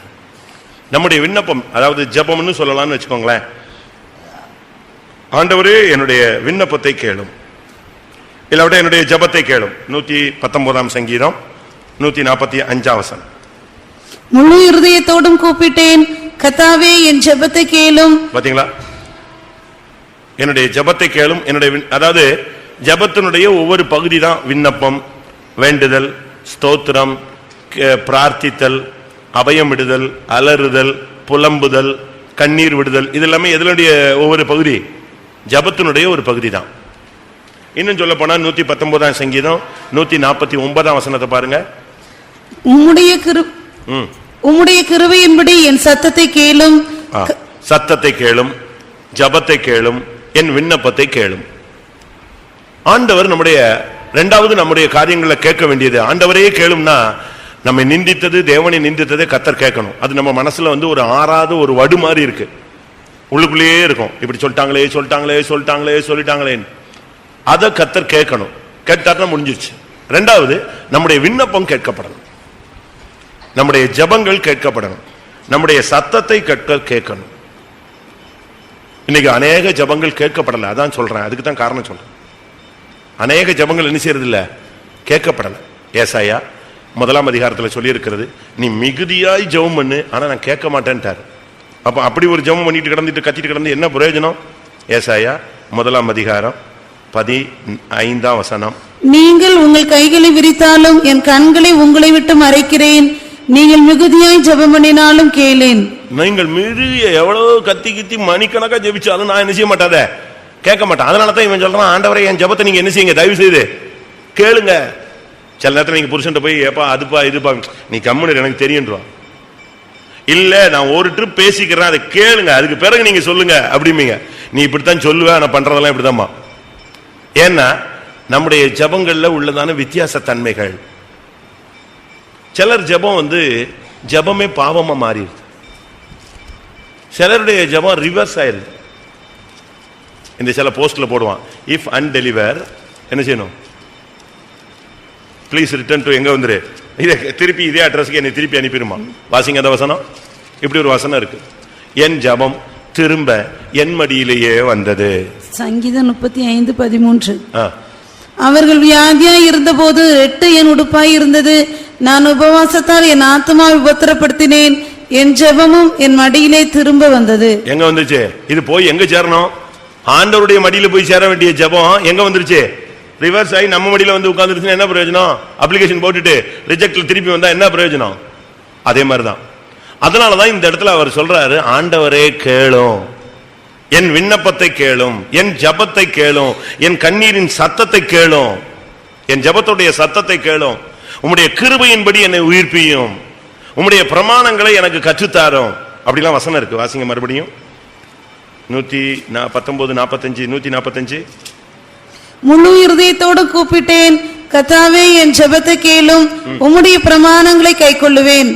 Speaker 1: நம்முடைய விண்ணப்பம் அதாவது ஜெபம்னு சொல்லலாம்னு வச்சுக்கோங்களேன். ஆண்டவரே என்னுடைய விண்ணப்பத்தை கேளும், இல்லாவிட என்னுடைய ஜெபத்தை கேளும். 119ஆம் சங்கீதம் 145ஆம் வசனம்.
Speaker 2: முழு இருதயத்தோடும் கூப்பிட்டேன், கர்த்தாவே என் ஜெபத்தை கேளும்.
Speaker 1: பாத்தீங்களா? என்னுடைய ஜெபத்தை கேளும். என்னுடைய அதாவது ஜெபத்தினுடைய ஒவ்வொரு பகுதி தான் விண்ணப்பம், வேண்டுதல், ஸ்தோத்திரம், பிரார்த்தித்தல், அபயமிடுதல், அலறுதல், புலம்புதல், கண்ணீர் விடுதல். இது எல்லாமே எதனுடைய ஒவ்வொரு பகுதி? ஜெபத்தினுடைய ஒரு பகுதி தான். இன்னும் சொல்ல போனா 119ஆம் சங்கீதம் 149ஆம் வசனத்தை பாருங்க.
Speaker 2: உம்முடைய கிருபையின்படி என் சத்தத்தை கேளும்.
Speaker 1: சத்தத்தை கேளும், ஜெபத்தை கேளும், என் விண்ணப்பத்தை கேளும். ஆண்டவர் நம்முடைய இரண்டாவது நம்முடைய காரியங்களை கேட்க வேண்டியது. ஆண்டவரே கேளும்னா நம்மை நிந்தித்தது, தேவனை நிந்தித்ததை கர்த்தர் கேட்கணும். அது நம்ம மனசுல ஒரு ஆறாத ஒரு வடு மாதிரி இருக்கு, உள்ளுக்குள்ளேயே இருக்கும். இப்படி சொல்லிட்டாங்களே சொல்லிட்டாங்களே சொல்லிட்டாங்களே சொல்லிட்டாங்களே, அதை கர்த்தர் கேட்கணும். கேட்டாருன்னா முடிஞ்சிருச்சு. இரண்டாவது நம்முடைய விண்ணப்பம் கேட்கப்படணும், நம்முடைய ஜெபங்கள் கேட்கப்படணும், நம்முடைய சத்தத்தை கேட்கணும். இன்னைக்கு அநேக ஜெபங்கள் கேட்கப்படல, அதான் சொல்றேன், அதுக்கு தான் காரணம் சொல்றேன். அநேக ஜெபங்கள் என்ன செய்யறது இல்ல, கேட்கப்படல. ஏசாயா 1ஆம் அதிகாரத்தில் சொல்லி இருக்கிறது, நீ மிகுதியாய் ஜெபம் பண்ணு, ஆனா நான் கேட்க மாட்டேன்ட்டார். அப்ப அப்படி ஒரு ஜெபம் பண்ணிட்டு கிடந்துட்டு கத்திட்டு கிடந்து என்ன பிரயோஜனம்? ஏசாயா 1ஆம் அதிகாரம் 15ஆம் வசனம்.
Speaker 2: நீங்கள் உங்கள் கைகளை விரித்தாலும் என் கண்களை உங்களை விட்டு மறைக்கிறேன், நீங்கள் மிகுதியாய் ஜெபம் பண்ணினாலும் கேளேன். நீங்கள் மிகுதிய எவ்வளவு கத்தி கித்தி மணிக்கணக்கா ஜெபிச்சாலும் நான் என்ன செய்ய மாட்டாத, கேட்க மாட்டேன். அதனால தான் இவன் சொல்றான், ஆண்டவரே என் ஜெபத்தை நீங்க என்ன செய்யுங்க, தயவு செய்து கேளுங்க. சில நேரத்தில் நீங்க புருஷன்ட்ட போய் ஏப்பா அதுப்பா இதுப்பா, நீ கம்முன்னு எனக்கு தெரியுன்றான். இல்ல நான் ஒரு ட்ரிப் பேசிக்கிறேன், அதை கேளுங்க, அதுக்கு பிறகு நீங்க சொல்லுங்க அப்படிம்பீங்க. நீ இப்படித்தான் சொல்லுவேன், நான் பண்றதெல்லாம் இப்படிதாம்மா. ஏன்னா நம்முடைய ஜெபங்கள்ல உள்ளதான வித்தியாச தன்மைகள். சிலர் ஜெபம் ஜெபமே பாவமா மாறிடுது, சிலருடைய ஜெபம் ரிவர்ஸ் ஆயிருது. இந்த சில போஸ்ட்ல போடுவான், இஃப் அன்டெலிவர் என்ன செய்யணும், ப்ளீஸ் ரிட்டர்ன் டு எங்க வந்துரு, இதை திருப்பி இதே அட்ரஸ்க்கு என்னை திருப்பி அனுப்பிடுமா. வாசிங்க அந்த வசனம். இப்படி ஒரு வசனம் இருக்கு, என் ஜெபம் திரும்ப என் மடியிலேயே வந்தது. சங்கீதம் 35:13. அவர்கள் வியாதியாய் இருந்த போது 8 என் உடுப்பாய் இருந்தது, நான் உபவாசத்தால் என் ஆத்மாவை உபத்திரப்படுத்தினேன், என் ஜெபமும் என் மடியிலே திரும்ப வந்தது.
Speaker 1: எங்க வந்துச்சு இது? போய் எங்க சேரணும்? ஆண்டவருடைய மடியில போய் சேர வேண்டிய ஜெபம் எங்க வந்துருச்சு? ரிவர்ஸ் ஆகி நம்ம மடியில உட்கார்ந்துருச்சுன்னா என்ன பிரயோஜனம்? அப்ளிகேஷன் போட்டுட்டு ரிஜெக்ட்ல திருப்பி வந்தா என்ன பிரயோஜனம்? அதே மாதிரிதான். அதனாலதான் இந்த இடத்துல அவர் சொல்றாரு, ஆண்டவரே கேளும், என் விண்ணப்பத்தை கேளும், என் ஜெபத்தை கேளும், என் கண்ணீரின் சத்தத்தை கேளும், என் ஜெபத்துடைய சத்தத்தை கேளும், உம்முடைய கிருபையின்படி என்னை உயிர்ப்பியும், உம்முடைய பிரமாணங்களை எனக்கு கற்றுத்தாரும். அப்படிலாம் வசனம் இருக்கு. வாசிங்க மறுபடியும் 119:45. 145.
Speaker 2: முழு இருதயத்தோடு கூப்பிட்டேன். கர்த்தாவே என் ஜெபத்தை கேளும், உம்முடைய பிரமாணங்களை கைக்கொள்ளுவேன்.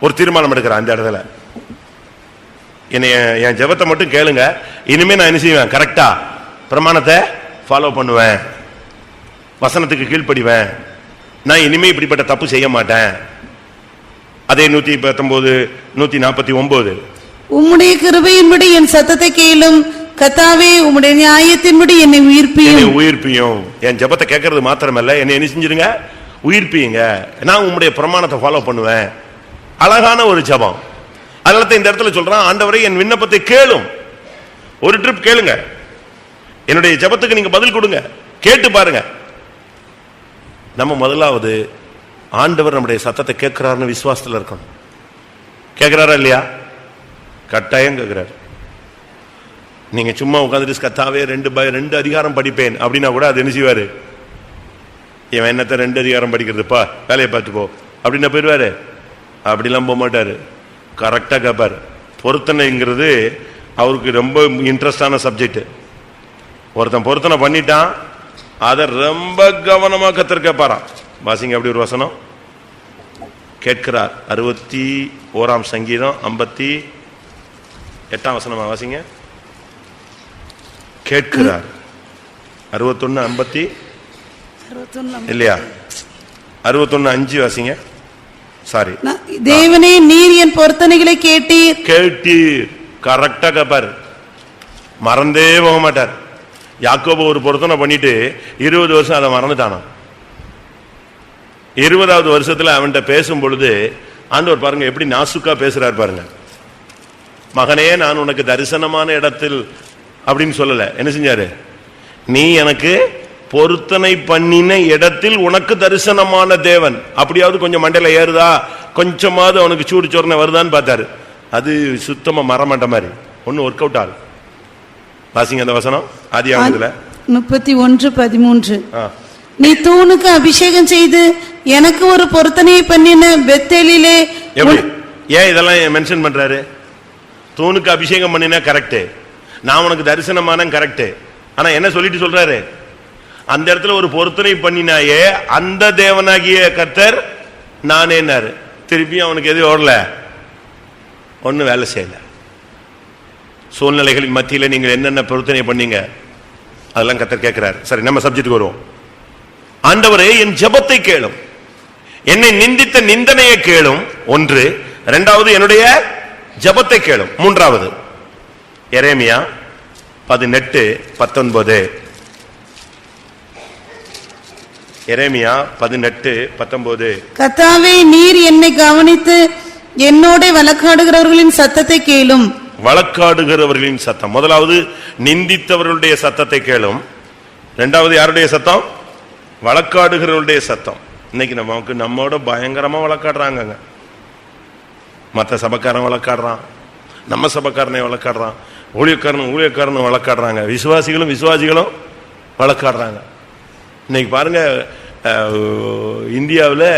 Speaker 1: ஒரு தீர்மானம் எடுக்கிறேன் அந்த இடத்துல. என் ஜெபத்தை மட்டும் கேளுங்க, இனிமே நான் என்ன செய்வேன்? கரெக்டா பிரமாணத்தை ஃபாலோ பண்ணுவேன், வசனத்துக்கு கீழ்ப்படிவேன், நான் இனிமே இப்படிப்பட்ட தப்பு செய்ய மாட்டேன். அதே 119 149
Speaker 2: உம்முடைய கிருபையின்படி என் சத்தத்தை கேளும், கர்த்தாவே உம்முடைய நியாயத்தின்படி என்னை உயிர்ப்பியும்.
Speaker 1: என் ஜெபத்தை கேட்கறது மாத்திரமல்ல, என்னை என்ன செஞ்சிருங்க? உயிர்ப்பியுங்க. நான் உம்முடைய பிரமாணத்தை ஃபாலோ பண்ணுவேன். அழகான ஒரு ஜெபம். அதனால இந்த இடத்துல சொல்றான், ஆண்டவரே என் விண்ணப்பத்தை கேளும். ஒரு ட்ரிப் கேளுங்க, என்னுடைய ஜெபத்துக்கு நீங்க பதில் கொடுங்க, கேட்டு பாருங்க. நம்ம முதலாவது ஆண்டவர் நம்முடைய சத்தத்தை கேட்கிறாருன்னு விசுவாசத்தில் இருக்கணும். கேட்கிறாரா இல்லையா? கட்டாயம் கேட்கிறார். நீங்க சும்மா உட்காந்துட்டு கத்தாவே 2 அதிகாரம் படிப்பேன் அப்படின்னா கூட அது என்ன செய்வாரு? இவன் என்னத்த 2 அதிகாரம் படிக்கிறதுப்பா, வேலையை பார்த்து போ அப்படின்னா போயிடுவாரு. அப்படிலாம் போக மாட்டாரு, கரெக்டா கேட்பாரு. பொருத்தனைங்கிறது அவருக்கு ரொம்ப இன்ட்ரெஸ்டான சப்ஜெக்ட். ஒருத்தன் பொருத்தனை பண்ணிட்டான், அதை ரொம்ப கவனமா கத்தர் கேட்பாராம். வாசிங்க அப்படி ஒரு வசனம் கேட்கிறார். 61 சங்கீதம் 58 வசனமா வாசிங்க. கேட்கிறார் 61:50 இல்லையா? 61:5 வாசிங்க. சாரி,
Speaker 2: தேவனே நீர் என் பொருத்தனைகளை கேட்டீர்.
Speaker 1: கரெக்டா கேட்பாரு, மறந்தே போக மாட்டார். யாக்கோபு ஒரு பொருத்தனை பண்ணிட்டு 20 வருஷம் அதை மறந்துட்டானா. 20வது வருஷத்துல அவன்கிட்ட பேசும் பொழுது ஆண்டவர் பாருங்க எப்படி நாசுக்கா பேசுறாரு பாருங்க. மகனே நான் உனக்கு தரிசனமான இடத்தில் அப்படின்னு சொல்லல, என்ன செஞ்சாரு? நீ எனக்கு பொருத்தனை பண்ணின இடத்தில் உனக்கு தரிசனமான தேவன். அப்படியாவது கொஞ்சம் மண்டையில ஏறுதா, கொஞ்சமாவது அவனுக்கு சூடு சொரணை வருதான்னு பார்த்தாரு. அது சுத்தமா மரமாட்ட மாதிரி ஒன்னும் ஒர்க் அவுட் ஆகுது. வாசிங்க அந்த வசனம் ஆதியாகமத்துல
Speaker 2: 31:13. நீ தூணுக்கு அபிஷேகம் செய்து எனக்கு ஒரு பொருத்தனையை பண்ணின பெத்தேலிலே.
Speaker 1: ஏன் இதெல்லாம் மென்ஷன் பண்றாரு? தூணுக்கு அபிஷேகம் பண்ணினா கரெக்ட், நான் உனக்கு தரிசனமான கரெக்ட். ஆனா என்ன சொல்லிட்டு சொல்றாரு? அந்த இடத்துல ஒரு பொருத்தனை பண்ணினாயே அந்த தேவனாகிய கர்த்தர் நானேன்னாரு. திருப்பியும் அவனுக்கு எது ஓடல, ஒன்னும் வேலை செய்யல. சூழ்நிலைகளின் மத்தியில நீங்கள் என்னென்ன பொருத்தனை பண்ணீங்க அதெல்லாம் கர்த்தர் கேட்கிறார். சரி, நம்ம சப்ஜெக்ட்டுக்கு வருவோம். ஆண்டவரே என் ஜெபத்தை கேளும், என்னை நிந்தித்த நிந்தனையை கேளும். 1. 2வது என்னுடைய ஜெபத்தை கேளும். 3வது எரேமியா 18:19. எரேமியா 18:19.
Speaker 2: கர்த்தாவே நீர் என்னை கவனித்து என்னோட வழக்காடுகிறவர்களின் சத்தத்தை கேளும்.
Speaker 1: வழக்காடுகிறவர்களின் சத்தம். முதலாவது நிந்தித்தவர்களுடைய சத்தத்தை கேளும். 2வது யாருடைய சத்தம்? வழக்காடுகிறவர்களுடைய சத்தம். இன்னைக்கு நமக்கு நம்மோட பயங்கரமா வழக்காடுறாங்க. மற்ற சபக்காரன் வழக்காடுறான், நம்ம சபக்காரனை வழக்காடுறான், ஊழியக்காரனும் வழக்காடுறாங்க, விசுவாசிகளும் வழக்காடுறாங்க. இன்னைக்கு பாருங்க, இந்தியாவில்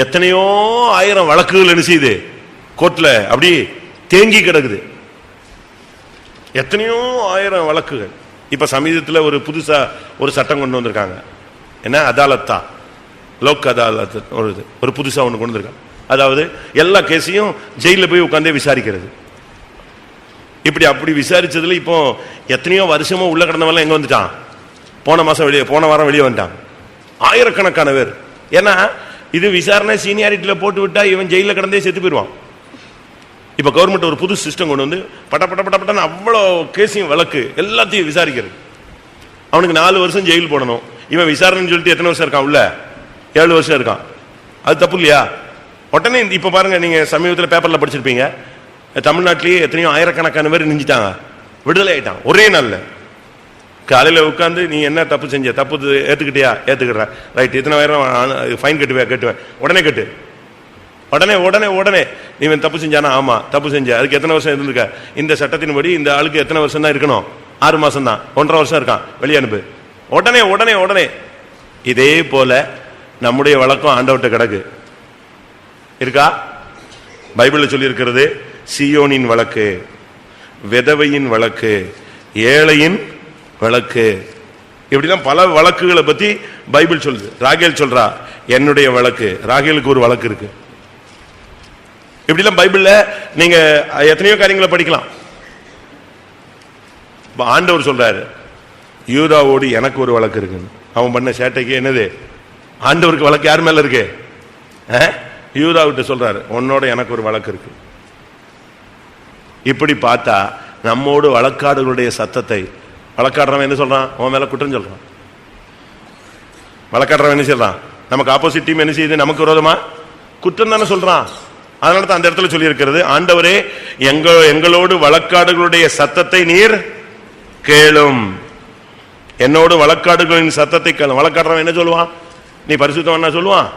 Speaker 1: எத்தனையோ 1000 வழக்குகள் என்ன செய்யுது கோர்ட்ல, அப்படி தேங்கி கிடக்குது. எத்தனையோ 1000 வழக்குகள். இப்ப சமீபத்தில் ஒரு புதுசா ஒரு சட்டம் கொண்டு வந்திருக்காங்க. என்ன அதாலத்தா, லோக் அதாலத், ஒரு புதுசா ஒன்று கொண்டு வந்திருக்காங்க. அதாவது எல்லா கேஸையும் ஜெயில போய் உட்கார்ந்தே விசாரிக்கிறது. இப்படி அப்படி விசாரிச்சதுல இப்போ எத்தனையோ வருஷமா உள்ள கிடந்தவெல்லாம் எங்க வந்துட்டான்? போன வாரம் வெளியே வந்துட்டான். 1000கணக்கான பேர். ஏன்னா இது விசாரணை சீனியாரிட்டியில போட்டு விட்டா இவன் ஜெயில கிடந்தே செத்து போயிடுவான். இப்ப கவர்மெண்ட் ஒரு புது சிஸ்டம் கொண்டு வந்து பட்டன்னு அவ்வளோ கேஸையும் வழக்கு எல்லாத்தையும் விசாரிக்கிறது. அவனுக்கு 4 வருஷம் ஜெயில் போடணும். இவன் விசாரணைன்னு சொல்லிட்டு எத்தனை வருஷம் இருக்கான்? உள்ள 7 வருஷம் இருக்கான். அது தப்பு இல்லையா? உடனே இப்ப பாருங்க, நீங்க சமீபத்தில் பேப்பர்ல படிச்சிருப்பீங்க, தமிழ்நாட்டிலேயே எத்தனையோ 1000கணக்கான பேர் நெஞ்சிட்டாங்க, விடுதலை ஆயிட்டான் ஒரே நாள்ல. காலையில உட்காந்து நீ என்ன தப்பு செஞ்ச, தப்பு ஏத்துக்கிட்டியா? ஏத்துக்கிற, ரைட். எத்தனை 1000 ஃபைன் கட்டுவேன், உடனே கட்டு. உடனே நீ தப்பு செஞ்சானா? ஆமா தப்பு செஞ்ச. அதுக்கு எத்தனை வருஷம் இருந்திருக்க? இந்த சட்டத்தின்படி இந்த ஆளுக்கு எத்தனை வருஷம் தான் இருக்கணும்? 6 மாசம் தான், 1.5 வருஷம் இருக்கான், வெளியே அனுப்பு. உடனே. இதே போல நம்முடைய வழக்கம் ஆண்டவர்ட்ட கிடக்கு. இருக்கா? பைபிள்ல சொல்லி இருக்கிறது, சீயோனின் வழக்கு, விதவையின் வழக்கு, ஏழையின் வழக்கு. இப்படிலாம் பல வழக்குகளை பத்தி பைபிள் சொல்லுது. ராகேல் சொல்றா என்னுடைய வழக்கு, ராகேலுக்கு ஒரு வழக்கு இருக்கு. இப்படிலாம் பைபிள்ல நீங்க எத்தனையோ காரியங்களை படிக்கலாம். ஆண்டவர் சொல்றாரு யூதாவோடு எனக்கு ஒரு வழக்கு இருக்குன்னு. அவன் பண்ண சேட்டைக்கு என்னது? ஆண்டவருக்கு வழக்கு யார் மேல இருக்கு? யூதாவிட்ட சொல்றாரு உன்னோட எனக்கு ஒரு வழக்கு இருக்கு. இப்படி பார்த்தா நம்மோடு வழக்காடுகளுடைய சத்தத்தை, வழக்காடுறவன் என்ன சொல்றான்? அவன் மேல குற்றம் சொல்றான். வழக்காடுறவன் என்ன சொல்றான்? நமக்கு ஆப்போசிட் டீம் என்ன செய்யுது? நமக்கு விரோதமா குற்றம் தானே சொல்றான். அதனால தான் அந்த இடத்துல சொல்லி இருக்கிறது, ஆண்டவரே எங்களோடு வழக்காடுகளுடைய சத்தத்தை நீர் கேளும். என்னோடு வழக்காடுகளின் சத்தத்தை கேளும். வழக்காடுறவன் என்ன சொல்லுவான்? நீ பரிசுத்தவன் சொல்லுவான்.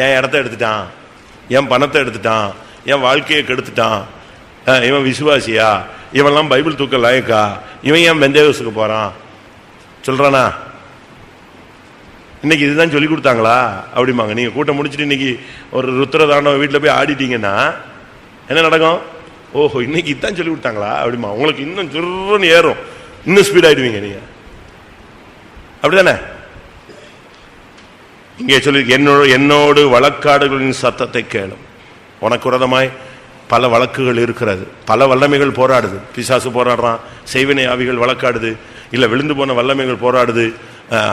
Speaker 1: என் இடத்த எடுத்துட்டான், என் பணத்தை எடுத்துட்டான், என் வாழ்க்கையை கெடுத்துட்டான், இவன் விசுவாசியா, இவன்லாம் பைபிள் தூக்க லாயக்கா, இவன் ஏன் பெந்தேகோஸ்துக்கு போறான் சொல்றானா? இன்னைக்கு இதுதான் சொல்லி கொடுத்தாங்களா அப்படிமாங்க. நீங்க கூட்டம் முடிச்சுட்டு இன்னைக்கு ஒரு ருத்ரதாண்டவ வீட்டில் போய் ஆடிட்டீங்கன்னா என்ன நடக்கும்? ஓஹோ இன்னைக்கு இதுதான் சொல்லி கொடுத்தாங்களா அப்படிமா. உங்களுக்கு இன்னும் சுருன்னு ஏறும், இன்னும் ஸ்பீட் ஆயிடுவீங்க நீங்க. அப்படிதானே? இங்கே சொல்லி என்னோடு வழக்காடுகளின் சத்தத்தை கேளும். உனக்கு விரோதமாய் பல வழக்குகள் இருக்கிறது, பல வல்லமைகள் போராடுது. பிசாசு போராடுறான், செய்வினை ஆவிகள் வழக்காடுது, இல்ல விழுந்து போன வல்லமைகள் போராடுது.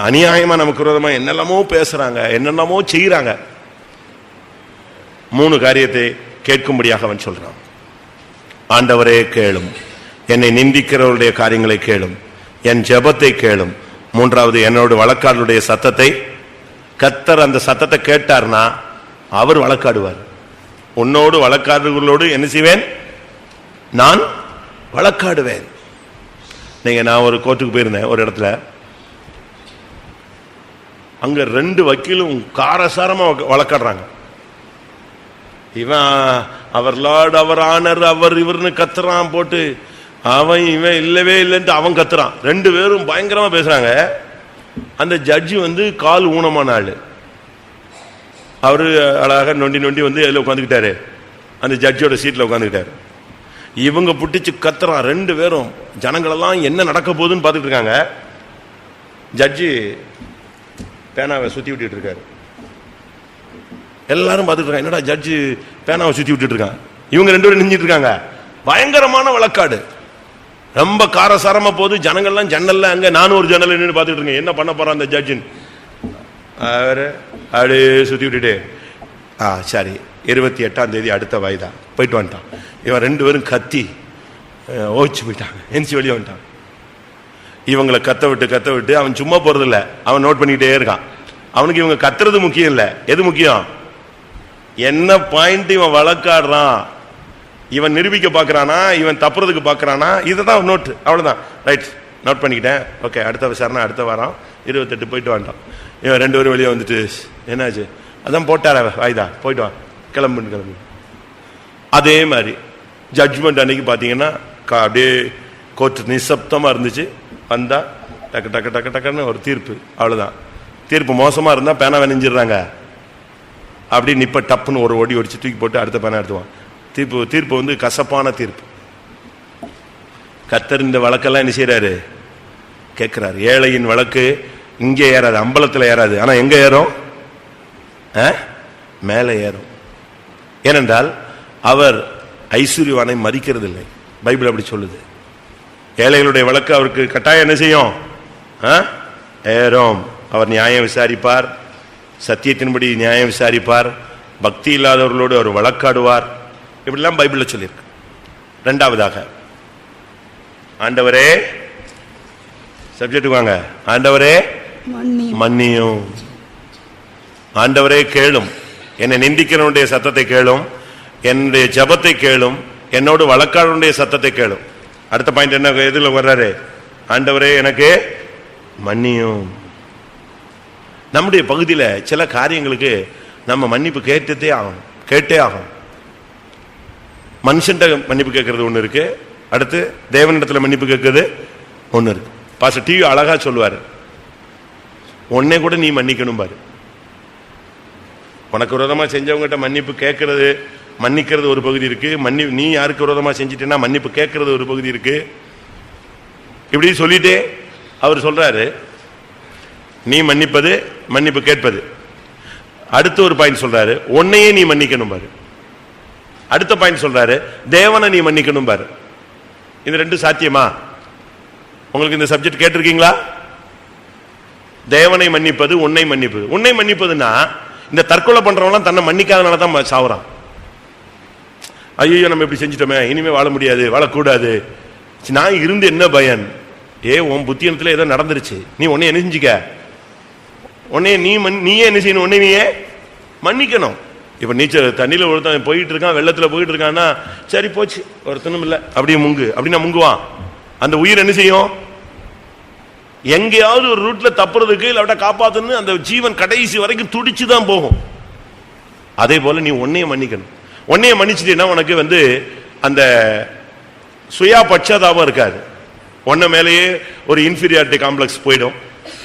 Speaker 1: அநியாயமா நமக்கு விரோதமா என்னெல்லாமோ பேசுறாங்க, என்னெல்லாமோ செய்யறாங்க. 3 காரியத்தை கேட்கும்படியாக அவன் சொல்றான். ஆண்டவரே கேளும், என்னை நிந்திக்கிறவருடைய காரியங்களை கேளும், என் ஜெபத்தை கேளும். 3வது என்னோட வழக்காடுடைய சத்தத்தை. கர்த்தர் அந்த சத்தத்தை கேட்டார்னா அவர் வழக்காடுவார். உன்னோடு வழக்காடுகளோடு என்ன செய்வேன்? நான் வழக்காடுவேன். நான் ஒரு கோர்ட்டுக்கு போயிருந்தேன் ஒரு இடத்துல. அங்க 2 வக்கீலும் காரசாரமா வழக்காடுறாங்க. இவன் அவர் லார்ட், அவர் ஆனர், அவர் இவர்னு கத்துறான் போட்டு, அவன் இவன் இல்லவே இல்லைன்ட்டு அவன் கத்துறான். 2 பேரும் பயங்கரமா பேசுறாங்க. அந்த ஜட்ஜி கால் ஊனமான ஆளு. அவரு அழகாக நொண்டி நொண்டி அதில் உட்காந்துக்கிட்டாரு, அந்த ஜட்ஜோட சீட்ல உட்காந்துக்கிட்டாரு. இவங்க புட்டிச்சு கத்துறான் 2 பேரும். ஜனங்களெல்லாம் என்ன நடக்க போகுதுன்னு பார்த்துட்டு இருக்காங்க. ஜட்ஜி பேனாவை சுத்தி விட்டுட்டு இருக்காரு. எல்லாரும் பார்த்துட்டு இருக்காங்க, என்னடா ஜட்ஜி பேனாவை சுத்தி விட்டுட்டு இருக்காங்க. இவங்க 2 பேரும் நின்றுட்டு இருக்காங்க. பயங்கரமான வழக்காடு, ரொம்ப காரசாரமா போகுது. ஜனங்கள்லாம் ஜன்னல்ல, அங்க நானும் ஒரு ஜன்னல் நின்று பார்த்துட்டு இருக்கேன், என்ன பண்ண போறான் அந்த ஜட்ஜின்னு. அவரு அப்படியே சுத்தி விட்டுட்டு சரி 28ஆம் தேதி அடுத்த வாய்தா போயிட்டு வந்துட்டான். இவன் 2 பேரும் கத்தி ஓச்சு போயிட்டாங்க, எந்திச்சு வெளியே வந்துட்டான். இவங்களை கத்த விட்டு அவன் சும்மா போறது இல்ல, அவன் நோட் பண்ணிக்கிட்டே இருக்கான். அவனுக்கு இவங்க கத்துறது முக்கியம் இல்ல, எது முக்கியம்? என்ன பாயிண்ட் இவன் வழக்காடுறான், இவன் நிரூபிக்க பாக்குறானா, இவன் தப்புறதுக்கு பாக்குறானா, இதுதான் நோட். அவ்வளவுதான், ரைட், நோட் பண்ணிக்கிட்டேன். ஓகே, அடுத்த விசாரணை அடுத்த வாரம் 28 போயிட்டு வந்துட்டான். இவன் 2 பேரும் வெளியே வந்துட்டு, என்னாச்சு? அதான் போட்டார வாய்தா, போயிட்டு வா, கிளம்பு. அதே மாதிரி ஜட்ஜ்மெண்ட் அன்னைக்கு பாத்தீங்கன்னா அப்படியே கோர்ட் நிசப்தமா இருந்துச்சு. வந்தா டக்கு டக்கு டக்கு டக்குன்னு ஒரு தீர்ப்பு. அவ்வளவுதான். தீர்ப்பு மோசமா இருந்தா பேனா வெனிஞ்சிடுறாங்க. அப்படி நிப்ப டப்புன்னு ஒரு ஒடி ஒடிச்சு தூக்கி போட்டு அடுத்த பேனா எடுத்துவான். தீர்ப்பு கசப்பான தீர்ப்பு. கர்த்தர் இந்த வழக்கெல்லாம் என்ன செய்யறாரு? கேட்கிறாரு. ஏழையின் வழக்கு இங்கே ஏறாது, அம்பலத்தில் ஏறாது. ஆனா எங்க ஏறும்? மேலே ஏறும். ஏனென்றால் அவர் ஐஸ்வர்யவானை மதிக்கிறது இல்லை. பைபிள் அப்படி சொல்லுது. ஏழைகளுடைய வழக்கு அவருக்கு கட்டாயம் என்ன செய்யும்? ஏறும். அவர் நியாயம் விசாரிப்பார், சத்தியத்தின்படி நியாயம் விசாரிப்பார், பக்தி இல்லாதவர்களோடு அவர் வழக்காடுவார். இப்படிலாம் பைபிள்ல சொல்லியிருக்கு. 2வதாக ஆண்டவரே, சப்ஜெக்ட் வாங்க, ஆண்டவரே மன்னியும். ஆண்டவரே கேளும், என்னை நிந்திக்கிறவனுடைய சத்தத்தை கேளும், என்னுடைய ஜபத்தை கேளும், என்னோடு வழக்காடுடைய சத்தத்தை கேளும். அடுத்த பாயிண்ட் என்ன எதுல வர்றாரு? ஆண்டவரே எனக்கு மன்னியும். நம்முடைய பகுதியில் சில காரியங்களுக்கு நம்ம மன்னிப்பு கேட்டே ஆகும். மனுஷன்ட்ட மன்னிப்பு கேட்கறது ஒண்ணு இருக்கு, அடுத்து தேவனிடத்துல மன்னிப்பு கேட்கறது ஒண்ணு இருக்கு. பாஸ்டர் டிவி அழகா சொல்லுவாரு, உன்னை கூட நீ மன்னிக்கணும் பாரு. உனக்கு விரோதமா செஞ்சவங்ககிட்ட மன்னிப்பு கேட்கறது, மன்னிக்கிறது ஒரு பகுதி இருக்கு. நீ யாருக்கு விரோதமா செஞ்சிட்டேன்னா மன்னிப்பு கேட்கறது ஒரு பகுதி இருக்கு. இப்படி சொல்லிட்டே அவர் சொல்றாரு, நீ மன்னிப்பது மன்னிப்பு கேட்பது. அடுத்த ஒரு பாயிண்ட் சொல்றாரு, உன்னையே நீ மன்னிக்கணும் பாரு. அடுத்த பாயிண்ட் சொல்றாரு, தேவனை நீ மன்னிக்கணும் பாரு. இது ரெண்டு சாத்தியமா? உங்களுக்கு இந்த சப்ஜெக்ட் கேட்டிருக்கீங்களா? தேவனை மன்னிப்பது, உன்னை மன்னிப்பது. உன்னை மன்னிப்பதுன்னா இந்த தற்கொலை பண்றவங்களாம் தன்னை மன்னிக்காதனால தான் சாவுறான். ஐயோ நம்ம இப்படி செஞ்சிட்டோமே, இனிமே வாழ முடியாது, வாழக்கூடாது, நான் இருந்து என்ன பயன்? உன் புத்தியனத்துல ஏதோ நடந்துருச்சு, நீ உன்னை என்ன செஞ்சுக்க, உன்னைய நீயே என்ன செய்யணும், உன்னை நீயே மன்னிக்கணும். இப்ப நீச்சல் தண்ணியில ஒருத்தன் போயிட்டு இருக்கான், வெள்ளத்துல போயிட்டு இருக்கான்னா சரி போச்சு ஒருத்தனும் இல்ல, அப்படியே முங்கு அப்படின்னா முங்குவான். அந்த உயிர் என்ன செய்யும்? எங்கேயாவது ஒரு ரூட்ல தப்புறதுக்கு இல்லாட்ட காப்பாத்துன்னு அந்த ஜீவன் கடைசி வரைக்கும் துடிச்சுதான் போகும். அதே போல நீ உன்னைய மன்னிக்கணும். உன்னைய மன்னிச்சுட்டீங்கன்னா உனக்கு அந்த சுயா பட்சதாபம் இருக்காது. உன்ன மேலேயே ஒரு இன்ஃபீரியாரிட்டி காம்ப்ளெக்ஸ் போயிடும்.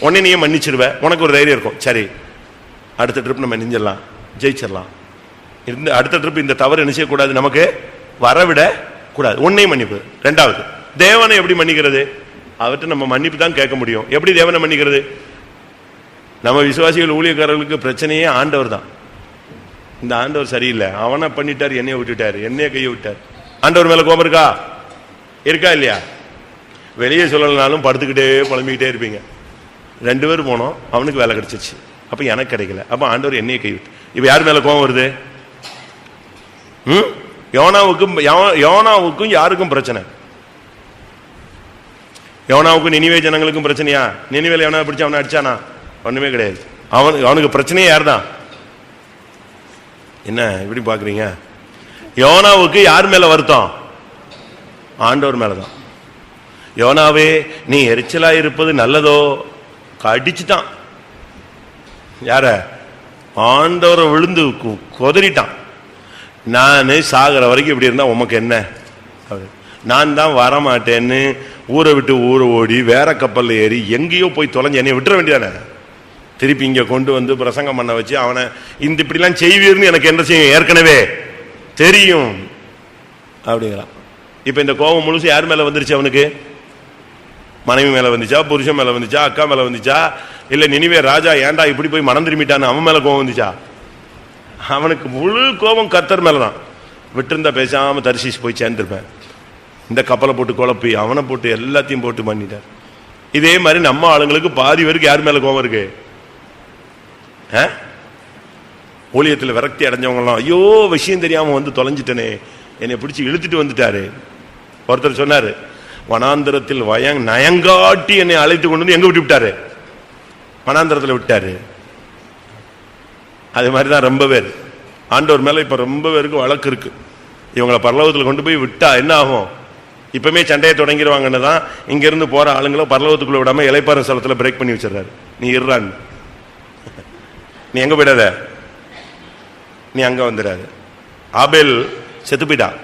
Speaker 1: உன்னை நீயே மன்னிச்சிருவ, உனக்கு ஒரு தைரியம் இருக்கும், சரி அடுத்த ட்ரிப் நம்ம நெஞ்சிடலாம், ஜெயிச்சிடலாம். அடுத்த ட்ரிப் இந்த தவறு என்ன செய்யக்கூடாது, நமக்கு வரவிட கூடாது. உன்னை மன்னிப்பு. ரெண்டாவது, தேவனை எப்படி மன்னிக்கிறது? அவர்கிட்ட நம்ம மன்னிப்பு தான் கேட்க முடியும். எப்படி தேவனை மன்னிக்கிறது? நம்ம விசுவாசிகள் ஊழியக்காரர்களுக்கு பிரச்சனையே ஆண்டவர் தான். இந்த ஆண்டவர் சரியில்லை, அவனை பண்ணிட்டார், என்னைய விட்டுட்டாரு, என்னைய கையை விட்டார். ஆண்டவர் மேல கோபம் இருக்கா? இருக்கா இல்லையா? வெளியே சொல்லலனாலும் படுத்துக்கிட்டே புலம்பிக்கிட்டே இருப்பீங்க. 2 பேர் போனோம், அவனுக்கு வேலை கிடைச்சிச்சு, அப்ப எனக்கு கிடைக்கல, அப்ப ஆண்டவர் என்னைய கைவிட்டு. இப்ப யார் மேல கோபம் வருது? யோனாவுக்கும் யாருக்கும் பிரச்சனை? யோனாவுக்கும் நினிவே ஜனங்களுக்கும் பிரச்சனையா? நினிவேல யோனா பிடிச்சு அவனை அடிச்சானா? ஒண்ணுமே கிடையாது. அவனுக்கு பிரச்சனையே யார் தான்? என்ன இப்படி பாக்குறீங்க? யோனாவுக்கு யார் மேல வருத்தம்? ஆண்டவர் மேலதான். யோனாவே நீ எரிச்சலா இருப்பது நல்லதோ? அடிச்சுட்டான். யார? ஆண்டவரை விழுந்து கொதறிட்டான். நான் சாகிற வரைக்கும் இப்படி இருந்தா உமக்கு என்ன? நான் தான் வரமாட்டேன்னு ஊரை விட்டு ஊரை ஓடி வேற கப்பல்ல ஏறி எங்கேயோ போய் தொலைஞ்சு என்னைய விட்டுற வேண்டியதானே? திருப்பி இங்க கொண்டு பிரசங்கம் பண்ண வச்சு அவனை இந்த இப்படிலாம் செய்வீர்னு எனக்கு என்ன செய்யும் ஏற்கனவே தெரியும் அப்படிங்கிறான். இப்ப இந்த கோபம் முழுசு யார் மேல வந்துருச்சு? அவனுக்கு மனைவி மேல வந்துச்சா, புருஷன் மேல வந்துச்சா, அக்கா மேல வந்துச்சா, இல்ல நினிவே ராஜா ஏன்டா இப்படி போய் மனம் திரும்பிட்டான்னு அவன் மேல கோபம் வந்துச்சா? அவனுக்கு முழு கோபம் கர்த்தர் மேலதான். விட்டுருந்தா பேசாம தரிசிச்சு போய் சேர்ந்துருப்பேன். இந்த கப்பலை போட்டு குழப்பி அவனை போட்டு எல்லாத்தையும் போட்டு பண்ணிட்டார். இதே மாதிரி நம்ம ஆளுங்களுக்கு பாதி பேருக்கு யார் மேல கோபம் இருக்கு? ஊழியத்தில் விரக்தி அடைஞ்சவங்களாம், ஐயோ விஷயம் தெரியாம தொலைஞ்சிட்டனே, என்னை பிடிச்சி இழுத்துட்டு வந்துட்டாரு. ஒருத்தர் சொன்னாரு, வனாந்திரத்தில் நயங்காட்டி என்னை அழைத்து கொண்டு எங்க விட்டு விட்டாரு? வனாந்திரத்தில் விட்டாரு. அது மாதிரிதான் ரொம்ப பேர் ஆண்டவர் மேல இப்ப ரொம்ப பேருக்கு வழக்கு இருக்கு. இவங்களை பரலோகத்தில் கொண்டு போய் விட்டா என்ன ஆகும்? இப்பவுமே சண்டையை தொடங்கிடுவாங்கன்னு தான் இங்க இருந்து போற ஆளுங்களோ பரலோகத்துக்குள்ள விடாம இளைப்பாற ஸ்தலத்துல பிரேக் பண்ணி வச்சிடறாரு. நீ இருறான், நீ எங்க போயிடாத, நீ அங்க வந்துடாது. ஆபேல் செத்து போயிட்டான்.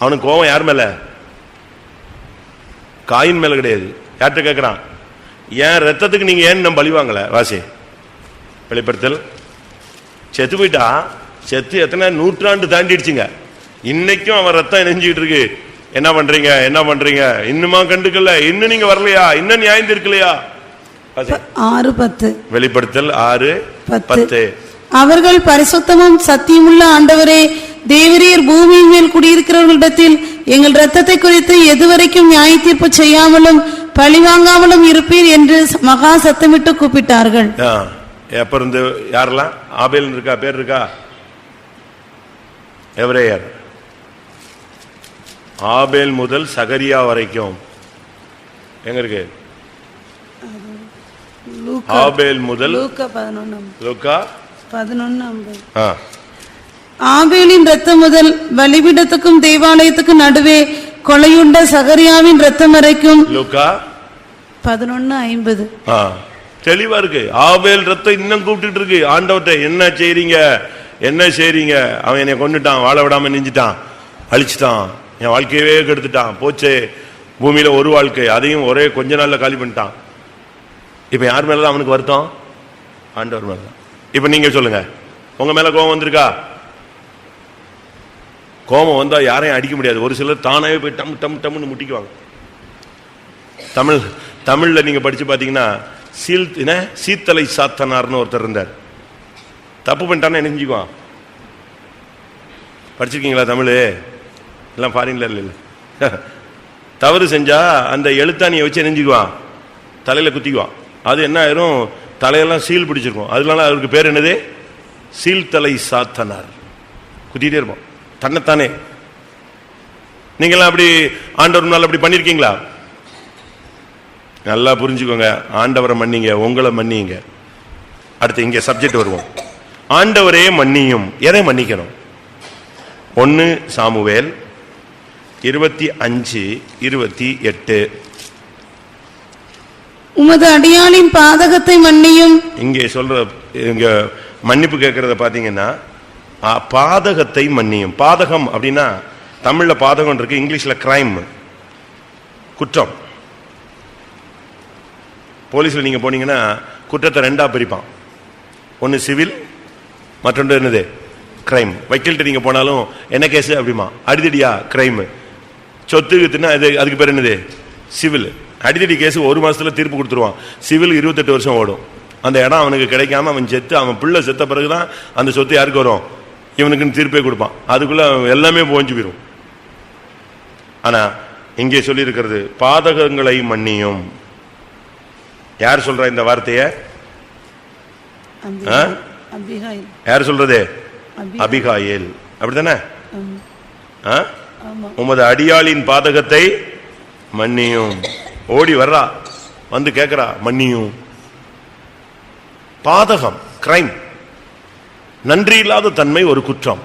Speaker 1: அவனுக்கு கோபம் யார் மேல? காயின் மேல கிடையாது. யார்கிட்ட கேட்கிறான்? ஏன் ரத்தத்துக்கு நீங்க ஏன் நம்ம பழி வாங்கல? வாசி வெளிப்படுத்தல். செத்து போயிட்டா, செத்து எத்தனை நூற்றாண்டு தாண்டிடுச்சுங்க. இன்னைக்கும் அவன் ரத்தம் நெஞ்சுக்கிட்டு இருக்கு. என்ன பண்றீங்க, என்ன பண்றீங்க? இன்னுமா கண்டுக்கல? இன்னும் நீங்க வரலையா? இன்னும் நியாயம் இருக்கலையா?
Speaker 2: 6:10
Speaker 1: வெளிப்படுத்தல் 6:10.
Speaker 2: அவர்கள் பரிசுத்தமும் சத்தியமுள்ள ஆண்டவரே, தேவரீர் பூமியின் மேல் குடியிருக்கிறவர்களிடத்தில் எங்கள் இரத்தத்தை குறித்து எதுவரைக்கும் நியாய தீர்ப்பு செய்யாமலும் பழிவாங்காமலும் இருப்பீர் என்று மகா சத்தமிட்டு கூப்பிட்டார்கள்.
Speaker 1: எப்ப இருந்து யாரெல்லாம்? ஆபேல் இருக்கா, பேர் இருக்கா? எவரேயர். ஆபேல் முதல் சகரியா வரைக்கும் எங்க இருக்கு? ஆபேல் முதல் லூக்கா 11:50. ஆபேலின் ரத்தம் முதல் பலிபீடத்துக்கும் தேவாலயத்துக்கும் நடுவே கொலையுண்ட சகரியாவின் ரத்தம் வரைக்கும். லூக்கா 11:50. தெளிவா இருக்கு. ஆபேல் ரத்தம் இன்னும் கூப்பிட்டு இருக்கு ஆண்டவர்கிட்ட. என்ன செய்றீங்க, என்ன செய்றீங்க? அவன் என்னை கொண்டுட்டான், வாழ விடாம நெஞ்சிட்டான், அழிச்சிட்டான், என் வாழ்க்கையவே கெடுத்துட்டான், போச்சே பூமியில ஒரு வாழ்க்கை, அதையும் ஒரே கொஞ்ச நாள்ல காலி பண்ணிட்டான். இப்ப யார் மேலதான் அவனுக்கு வருத்தம்? ஆண்டவர் மேலதான். இப்ப நீங்க சொல்லுங்க, உங்க மேல கோபம் வந்திருக்கா? கோபம் வந்தா யாரையும் அடிக்க முடியாது. ஒரு சிலர் தானாவே போய் டம் டம் டம்னு முட்டிக்குவாங்க. தமிழ்ல நீங்க படிச்சு பாத்தீங்கன்னா சீத்தலை சாத்தனார்னு ஒருத்தர் இருந்தார். தப்பு பண்ணிட்டான்னு என்ன செஞ்சுக்குவான்? படிச்சிருக்கீங்களா தமிழ்? எல்லாம் ஃபாரின்ல இல்ல. தவறு செஞ்சா அந்த எழுத்தாணியை வச்சு நெஞ்சுக்குவான், தலையில குத்திக்குவான். அது என்ன ஆயிரும்? தலையெல்லாம் சீல் பிடிச்சிருக்கும். அதனால அவருக்கு பேர் என்னது? சீல்தலை சாத்தனார். குத்திட்டே இருப்போம் தன்னைத்தானே. நீங்களாம் அப்படி ஆண்டவர் முன்னால் அப்படி பண்ணிருக்கீங்களா? நல்லா புரிஞ்சுக்கோங்க. ஆண்டவரை மன்னிங்க, உங்களை மன்னிங்க. அடுத்து இங்க சப்ஜெக்ட் வருவோம். ஆண்டவரே மன்னியும். எதை மன்னிக்கணும்? 1 சாமுவேல் 25:28.
Speaker 2: உமது அடியாளின் பாதகத்தை மன்னியும்.
Speaker 1: இங்கே சொல்ற இங்க மன்னிப்பு கேட்கறத பாத்தீங்கன்னா பாதகத்தை மன்னியும். பாதகம் அப்படின்னா தமிழ்ல பாதகம் இருக்கு, இங்கிலீஷ்ல கிரைம், குற்றம். போலீஸ்ல நீங்க போனீங்கன்னா குற்றத்தை 2ஆ பிரிப்பான். ஒன்னு சிவில், மற்றொன்று என்னது? கிரைம். வக்கீல்கிட்ட நீங்க போனாலும் என்ன கேஸ் அப்படிமா? அடிதடியா? கிரைம். சொத்து வித்துனா அதுக்கு பேர் என்னது? சிவில். அடிதடி கேஸ் 1 மாசத்துல தீர்ப்பு கொடுத்துருவான். சிவில் 28 வருஷம் ஓடும். அந்த இடம் அவனுக்கு கிடைக்காம அவன் செத்து, அவன் பிள்ளை செத்த பிறகுதான் அந்த சொத்து யாருக்கு வரும்? இவனுக்குன்னு தீர்ப்பே கொடுப்பான். அதுக்குள்ள எல்லாமே போஞ்சு போயிடும். ஆனா இங்கே சொல்லி இருக்கிறது பாதகங்களை மன்னியும். யார் சொல்ற இந்த வார்த்தைய? யார் சொல்றது? அபிகாயில். அப்படித்தானே? உமது அடியாளின் பாதகத்தை மன்னியும். ஓடி வர்றா, வந்து கேட்கிறா, மன்னியும். பாதகம், கிரைம். நன்றி இல்லாத தன்மை ஒரு குற்றம்.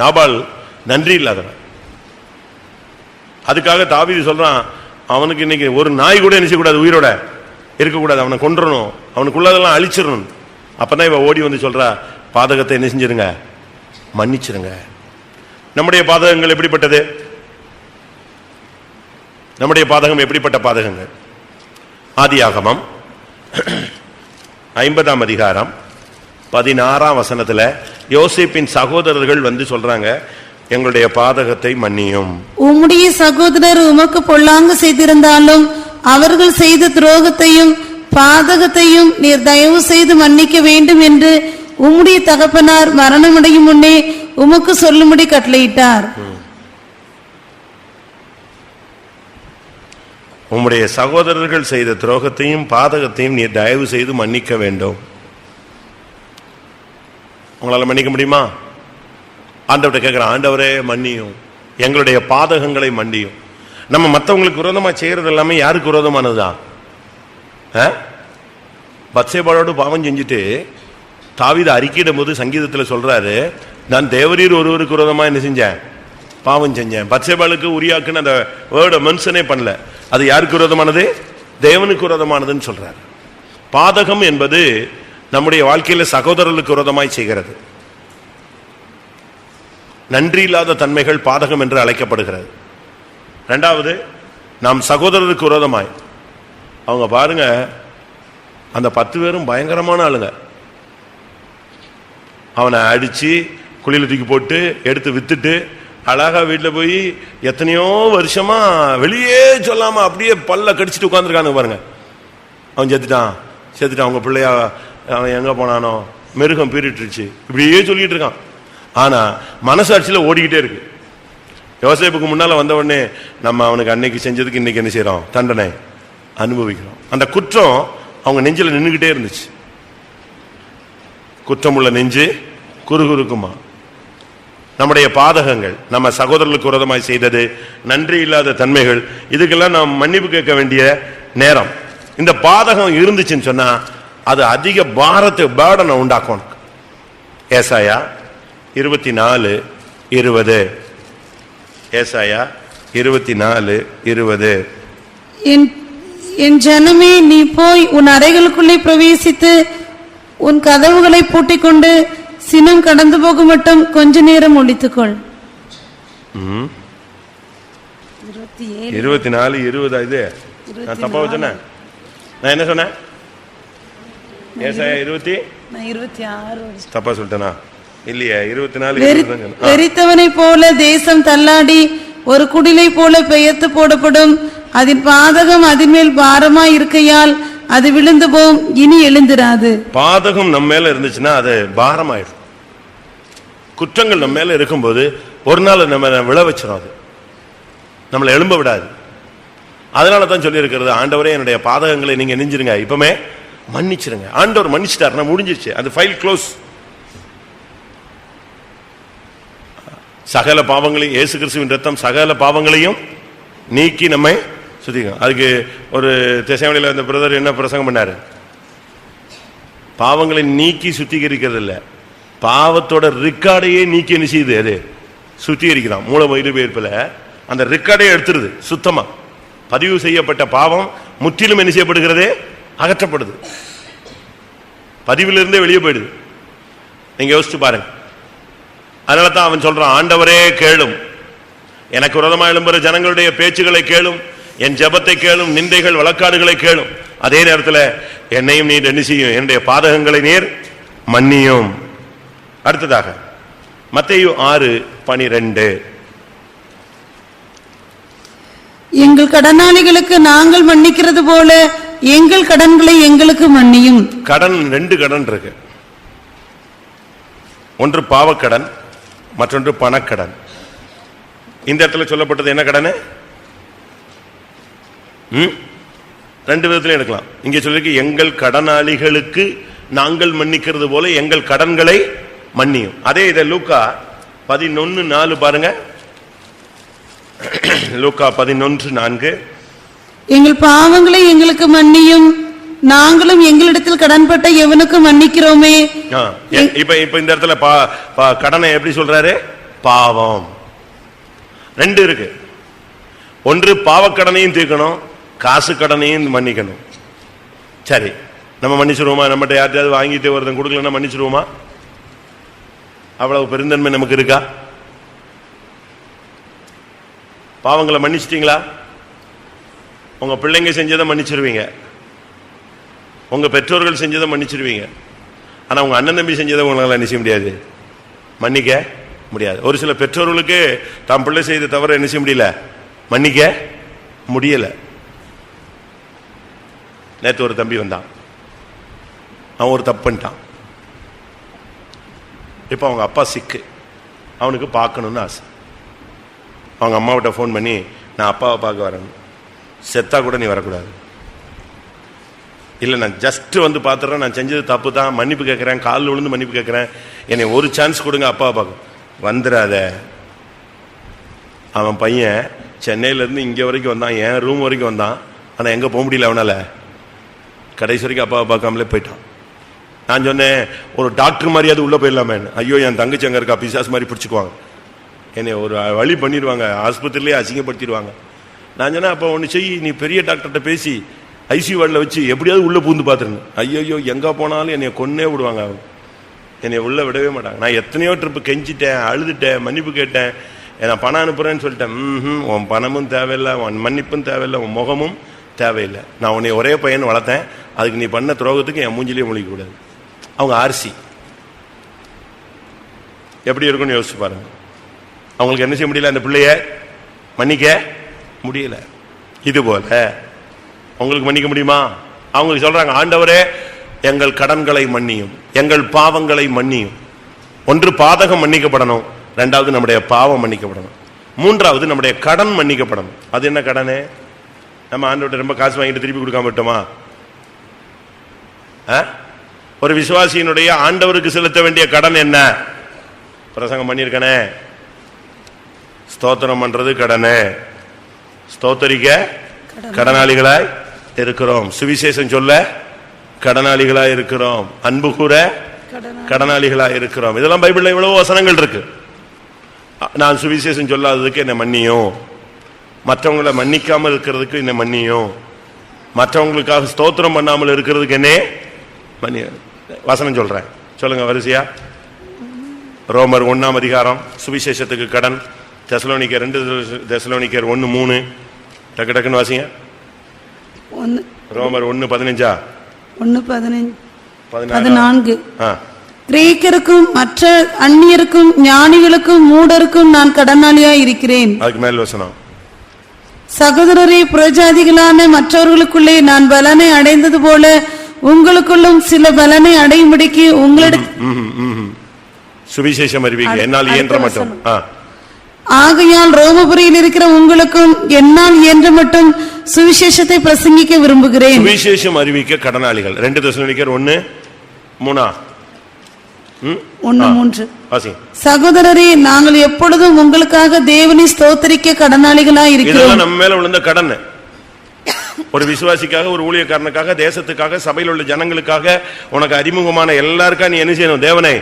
Speaker 1: நாபால் நன்றி இல்லாதவன். அதுக்காக தாவீது சொல்றான், அவனுக்கு இன்னைக்கு ஒரு நாய் கூட என்ன செய்யக்கூடாது, உயிரோட இருக்கக்கூடாது, அவனை கொன்றணும், அவனுக்குள்ளதெல்லாம் அழிச்சிடணும். அப்பதான் இவ ஓடி வந்து சொல்றா, பாதகத்தை என்ன செஞ்சிருங்க, மன்னிச்சிருங்க. நம்முடைய பாதகங்கள் எப்படிப்பட்டது? நம்முடைய பாதகம் எப்படிப்பட்ட பாதகங்கள்? ஆதியாகமம் 50ஆம் அதிகாரம் 16ஆம் வசனத்துல யோசேப்பின் சகோதரர்கள் வந்து சொல்றாங்க, எங்களுடைய பாதகத்தை மன்னியும்.
Speaker 2: உம்முடைய சகோதரர் உமக்கு பொல்லாங்கு செய்திருந்தாலும் அவர்கள் செய்த துரோகத்தையும் பாதகத்தையும் நீர் தயவு செய்து மன்னிக்க வேண்டும் என்று உம்முடைய தகப்பனார் மரணமடையும் முன்னே உமக்கு சொல்லும்படி கட்டளையிட்டார்.
Speaker 1: உம்முடைய சகோதரர்கள் செய்த துரோகத்தையும் பாதகத்தையும் நீர் தயவு செய்து மன்னிக்க வேண்டும். உங்களால மன்னிக்க முடியுமா? ஆண்டவர்கிட்ட கேட்கிறேன், ஆண்டவரே மன்னியும், எங்களுடைய பாதகங்களை மன்னியும். நம்ம மற்றவங்களுக்கு விரோதமா செய்யறது எல்லாமே யாருக்கு விரோதமானதுதான்? பத்சேபாளோடு பாவம் செஞ்சுட்டு தாவீது அறிக்கையிடும் போது சங்கீதத்தில் சொல்றாரு, நான் தேவரீர் ஒருவருக்கு விரோதமா என்ன செஞ்சேன், பாவம் செஞ்சேன். பத்சேபாளுக்கு உரியாக்குன்னு அந்த வேர்டை மென்ஷனே பண்ணல. அது யாருக்கு விரோதமானது? தேவனுக்கு விரோதமானதுன்னு சொல்றாரு. பாதகம் என்பது நம்முடைய வாழ்க்கையில சகோதரர்களுக்கு விரோதமாய் செய்கிறது. நன்றி இல்லாத தன்மைகள் பாதகம் என்று அழைக்கப்படுகிறது. 2வது, நாம் சகோதரருக்கு விரோதமாய், அவங்க பாருங்க, அந்த 10 பேரும் பயங்கரமான ஆளுங்க. அவனை அடிச்சு குழியில தூக்கி போட்டு எடுத்து வித்துட்டு அழகா வீட்டில் போய் எத்தனையோ வருஷமா வெளியே சொல்லாம அப்படியே பல்ல கடிச்சிட்டு உட்காந்துருக்கானுங்க பாருங்க. அவன் செத்துட்டான், அவங்க பிள்ளையா அவன் எங்க போனானோ, மிருகம் பீறிட்டுருச்சு, இப்படியே சொல்லிட்டு இருக்கான். ஆனா மனசாட்சியில ஓடிக்கிட்டே இருக்கு. யோசேப்புக்கு முன்னால வந்த உடனே நம்ம அவனுக்கு அன்னைக்கு செஞ்சதுக்கு இன்னைக்கு என்ன செய்யறோம், தண்டனை அனுபவிக்கிறோம். அந்த குற்றம் அவங்க நெஞ்சில நின்றுகிட்டே இருந்துச்சு. குற்றமுள்ள நெஞ்சு குறுகுறுக்குமா. நம்முடைய பாதகங்கள், நம்ம சகோதரர்களுக்கு விரோதமாய் செய்தது, நன்றி இல்லாத தன்மைகள், இதுக்கெல்லாம் நாம் மன்னிப்பு கேட்க வேண்டிய நேரம். இந்த பாதகம் இருந்துச்சுன்னு சொன்னா அது அதிக பேர்டனை உண்டாக்கும். ஏசாயா 24:20. ஏசாயா 24:20.
Speaker 2: என் ஜனமே, நீ போய் உன் அறைகளுக்குள்ளே பிரவேசித்து உன் கதவுகளை பூட்டிக் கொண்டு சினம் கடந்து போக மட்டும் கொஞ்ச நேரம் ஒழித்துக்கொள்.
Speaker 1: 24:20. இது நான் தப்பா வச்சேன். நான் என்ன சொன்னேன்? ஏசாயா 26 தப்பா சொல்லிட்டேனா? இல்லையா? 24:20.
Speaker 2: வெறித்தவனை போல தேசம் தள்ளாடி ஒரு குடிலை போல பெயர்த்து போடப்படும். அதன் பாதகம் அதன் மேல் பாரமாய் இருக்கையால் அது விழுந்து போம், இனி எழுந்திராது.
Speaker 1: பாதகம் நம்ம மேல இருந்துச்சுன்னா அது பாரமாயிடும். குற்றங்கள் நம்ம மேல இருக்கும்போது ஒரு நாள் நம்ம விழ வச்சிடும், அது நம்மளை எழும்ப விடாது. அதனால தான் சொல்லி இருக்கிறது, ஆண்டவரே என்னுடைய பாதகங்களை நீங்க நெஞ்சிருங்க, இப்பவுமே மன்னிச்சிருங்க. ஆண்டவர் மன்னிச்சிட்டாருன்னா முடிஞ்சிருச்சு, அது ஃபைல் க்ளோஸ். சகல பாவங்களையும் இயேசு கிறிஸ்துவின் ரத்தம் சகல பாவங்களையும் நீக்கி நம்மை சுத்திக்கும். அதுக்கு ஒரு தெசலோனிக்கேல இந்த பிரதர் என்ன பிரசங்கம் பண்ணாரு, பாவங்களை நீக்கி சுத்திகரிக்கிறது இல்ல, பாவத்தோட ரெக்கார்டையே நீக்கி என்ன செய்யுது, அது சுத்திகரிக்கிறான். மூல மொழிபெயர்ப்புல அந்த ரெக்கார்டே எடுத்துருது, சுத்தமா பதிவு செய்யப்பட்ட பாவம் முற்றிலும் என்ன செய்யப்படுகிறது, அகற்றப்படுது, பதிவிலிருந்தே வெளியே போயிடுது. நீங்க யோசிச்சு பாருங்க. அதனால தான் அவன் சொல்றான், ஆண்டவரே கேளும், எனக்கு விரோதமாக எழும்புற ஜனங்களுடைய பேச்சுகளை கேளும், என் ஜெபத்தை கேளும், நிந்தைகள் வழக்காடுகளை கேளும். அதே நேரத்தில் என்னையும் நீர் என்ன செய்யும், என்னுடைய பாதகங்களை நீர் மன்னியும். அடுத்ததாக மத்தேயு 6:12,
Speaker 2: எங்கள் கடனாளிகளுக்கு நாங்கள் மன்னிக்கிறது போல எங்கள் கடன்களை எங்களுக்கு மன்னியும்.
Speaker 1: கடன், 2 கடன் இருக்கு. ஒன்று பாவக்கடன், மற்றொன்று பணக்கடன். இந்த இடத்துல சொல்லப்பட்டது என்ன கடன்? 2 விதத்திலும் எடுக்கலாம். இங்கே சொல்லிருக்கு, எங்கள் கடனாளிகளுக்கு நாங்கள் மன்னிக்கிறது போல எங்கள் கடன்களை மன்னியும். அதே இதை லூக்கா 11:4 பாருங்க. லூக்கா 11:4, எங்கள்
Speaker 2: பாவங்களை எங்களுக்கு மன்னியும், நாங்களும் எங்களிடத்தில் கடன்பட்ட எவனுக்கு மன்னிக்கிறோமே.
Speaker 1: இப்ப இந்த இடத்துல கடனை எப்படி சொல்றாரு, பாவம். 2 இருக்கு. ஒன்று பாவக்கடனையும் தீர்க்கணும், காசு கடனையும் மன்னிக்கணும். சரி, நம்ம மன்னிச்சிருவோமா? நம்மகிட்ட யார்ட்டையாவது வாங்கிட்டு ஒருத்தன் கொடுக்கலன்னா மன்னிச்சிருவோமா? அவ்வளவு பெருந்தன்மை நமக்கு இருக்கா? பாவங்களை மன்னிச்சிட்டீங்களா? உங்க பிள்ளைங்க செஞ்சதை மன்னிச்சிருவீங்க, உங்க பெற்றோர்கள் செஞ்சதை மன்னிச்சிருவீங்க. ஆனா உங்க அண்ணன் தம்பி செஞ்சதை உங்களால என்ன செய்ய முடியாது, மன்னிக்க முடியாது. ஒரு சில பெற்றோர்களுக்கு தாம் பிள்ளை செய்த தவிர என்ன செய்ய முடியல, மன்னிக்க முடியல. நேற்று ஒரு தம்பி வந்தான், அவன் ஒரு தப்பு பண்ணிட்டான். இப்ப அவங்க அப்பா சிக்கு, அவனுக்கு பார்க்கணும்னு ஆசை. அவங்க அம்மாவிட்ட ஃபோன் பண்ணி, நான் அப்பாவை பார்க்க வரேன், செத்தா கூட நீ வரக்கூடாது. இல்லை, நான் ஜஸ்ட் வந்து பார்த்துறேன், நான் செஞ்சது தப்பு தான், மன்னிப்பு கேட்குறேன், காலில் விழுந்து மன்னிப்பு கேட்குறேன், என்னை ஒரு சான்ஸ் கொடுங்க, அப்பாவை பார்க்க. வந்துடாத. அவன் பையன் சென்னையிலேருந்து இங்கே வரைக்கும் வந்தான், என் ரூம் வரைக்கும் வந்தான். ஆனால் எங்கே போக முடியல அவனால், கடைசி வரைக்கும் அப்பாவை பார்க்காமலே போயிட்டான். நான் சொன்னேன், ஒரு டாக்டர் மாதிரியாவது உள்ளே போயிடலாமே. ஐயோ, என் தங்கச்சி அங்கே இருக்கா, பிசாஸ் மாதிரி பிடிச்சிக்குவாங்க, என்னை ஒரு வழி பண்ணிடுவாங்க, ஆஸ்பத்திரியிலே அசிங்கப்படுத்திடுவாங்க. நான் சொன்னேன், அப்போ ஒன்று செய், நீ பெரிய டாக்டர்கிட்ட பேசி ஐசியூ வார்டில் வச்சு எப்படியாவது உள்ளே பூந்து பார்த்துருங்க. ஐயோ, எங்கே போனாலும் என்னை கொன்னே விடுவாங்க, அவங்க என்னை உள்ளே விடவே மாட்டாங்க. நான் எத்தனையோ ட்ரிப்பு கெஞ்சிட்டேன், அழுதுட்டேன், மன்னிப்பு கேட்டேன், நான் பணம் அனுப்புகிறேன்னு சொல்லிட்டேன். உன் பணமும் தேவையில்லை, உன் மன்னிப்பும் தேவையில்லை, உன் முகமும் தேவையில்லை. நான் உன்னை ஒரே பையன் வளர்த்தேன், அதுக்கு நீ பண்ண துரோகத்துக்கு என் மூஞ்சிலேயே முழிக்கக்கூடாது. அவங்க ஆர்சி எப்படி இருக்குன்னு யோசிச்சு பாருங்க. அவங்களுக்கு என்ன செய்ய முடியல, அந்த பிள்ளைய மன்னிக்க முடியல. இது போல உங்களுக்கு மன்னிக்க முடியுமா? அவங்களுக்கு சொல்றாங்க, ஆண்டவரே எங்கள் கடன்களை மன்னியும், எங்கள் பாவங்களை மன்னியும். ஒன்று பாதகம் மன்னிக்கப்படணும், 2வது நம்முடைய பாவம் மன்னிக்கப்படணும், 3வது நம்முடைய கடன் மன்னிக்கப்படணும். அது என்ன கடனே? நம்ம ஆண்டவர்கிட்ட ரொம்ப காசு வாங்கிட்டு திருப்பி கொடுக்காம விட்டோமா? ஒரு விசுவாசியினுடைய ஆண்டவருக்கு செலுத்த வேண்டிய கடன் என்ன? பிரசங்கம் பண்ணியிருக்கனே, ஸ்தோத்திரம் பண்றது கடனே, ஸ்தோத்தரிக்க கடனாளிகளாய் இருக்கிறோம், சுவிசேஷம் சொல்ல கடனாளிகளாய் இருக்கிறோம், அன்பு கூற கடனாளிகளாய் இருக்கிறோம். இதெல்லாம் பைபிள்ல இவ்வளவு வசனங்கள் இருக்கு. நான் சுவிசேஷம் சொல்லாததுக்கு என்ன மன்னியும், மற்றவங்களை மன்னிக்காமல் இருக்கிறதுக்கு என்ன மன்னியும், மற்றவங்களுக்காக ஸ்தோத்திரம் பண்ணாமல் இருக்கிறதுக்கு என்ன மன்னியும். வசனம் சொல்றேன், சொல்லுங்க வரிசையா. ரோமர் 1ஆம் அதிகாரம் சுவிசேஷத்துக்கு கடன். தெசலோனிக்கேர் 2 தெசலோனிக்கேர் 1:3 டக்கு டக்குன்னு வாசிங்க. ரோமர் 1:15
Speaker 2: 1:14 கிரேக்கருக்கும் மற்ற அந்நியருக்கும் ஞானிகளுக்கும் மூடருக்கும் நான் கடனாளியாய் இருக்கிறேன்.
Speaker 1: அதுக்கு மேல் வசனம்,
Speaker 2: சகோதரரே, புறஜாதிகளான மற்றவர்களுக்குள்ளே நான் பலனை அடைந்தது போல உங்களுக்குள்ளும் சில பலனை அடையும்படிக்கு உங்களிடம்
Speaker 1: சுவிசேஷம் அறிவிக்க என்னால் இயன்ற மட்டும்.
Speaker 2: ஆகையால் ரோமபுரியில் இருக்கிற உங்களுக்கும் என்னால் இயன்ற மட்டும் சுவிசேஷத்தை பிரசங்கிக்க விரும்புகிறேன்.
Speaker 1: சுவிசேஷம் அறிவிக்க கடனாளிகள் 2 தெசலோனிக்கர் 1:3.
Speaker 2: சகோதரரே, நாங்கள் எப்பொழுதும் உங்களுக்காக தேவனை ஸ்தோத்திரிக்க கடனாளிகளாய் இருக்கிறோம்.
Speaker 1: நம்ம மேல விழுந்த கடன், ஒரு விசுவாசிக்காக, ஒரு ஊழியக்காரனுக்காக, தேசத்துக்காக, சபையில் உள்ள ஜனங்களுக்காக, உனக்கு அறிமுகமான எல்லாருக்கா நீ என்ன செய்யணும்? தேவனை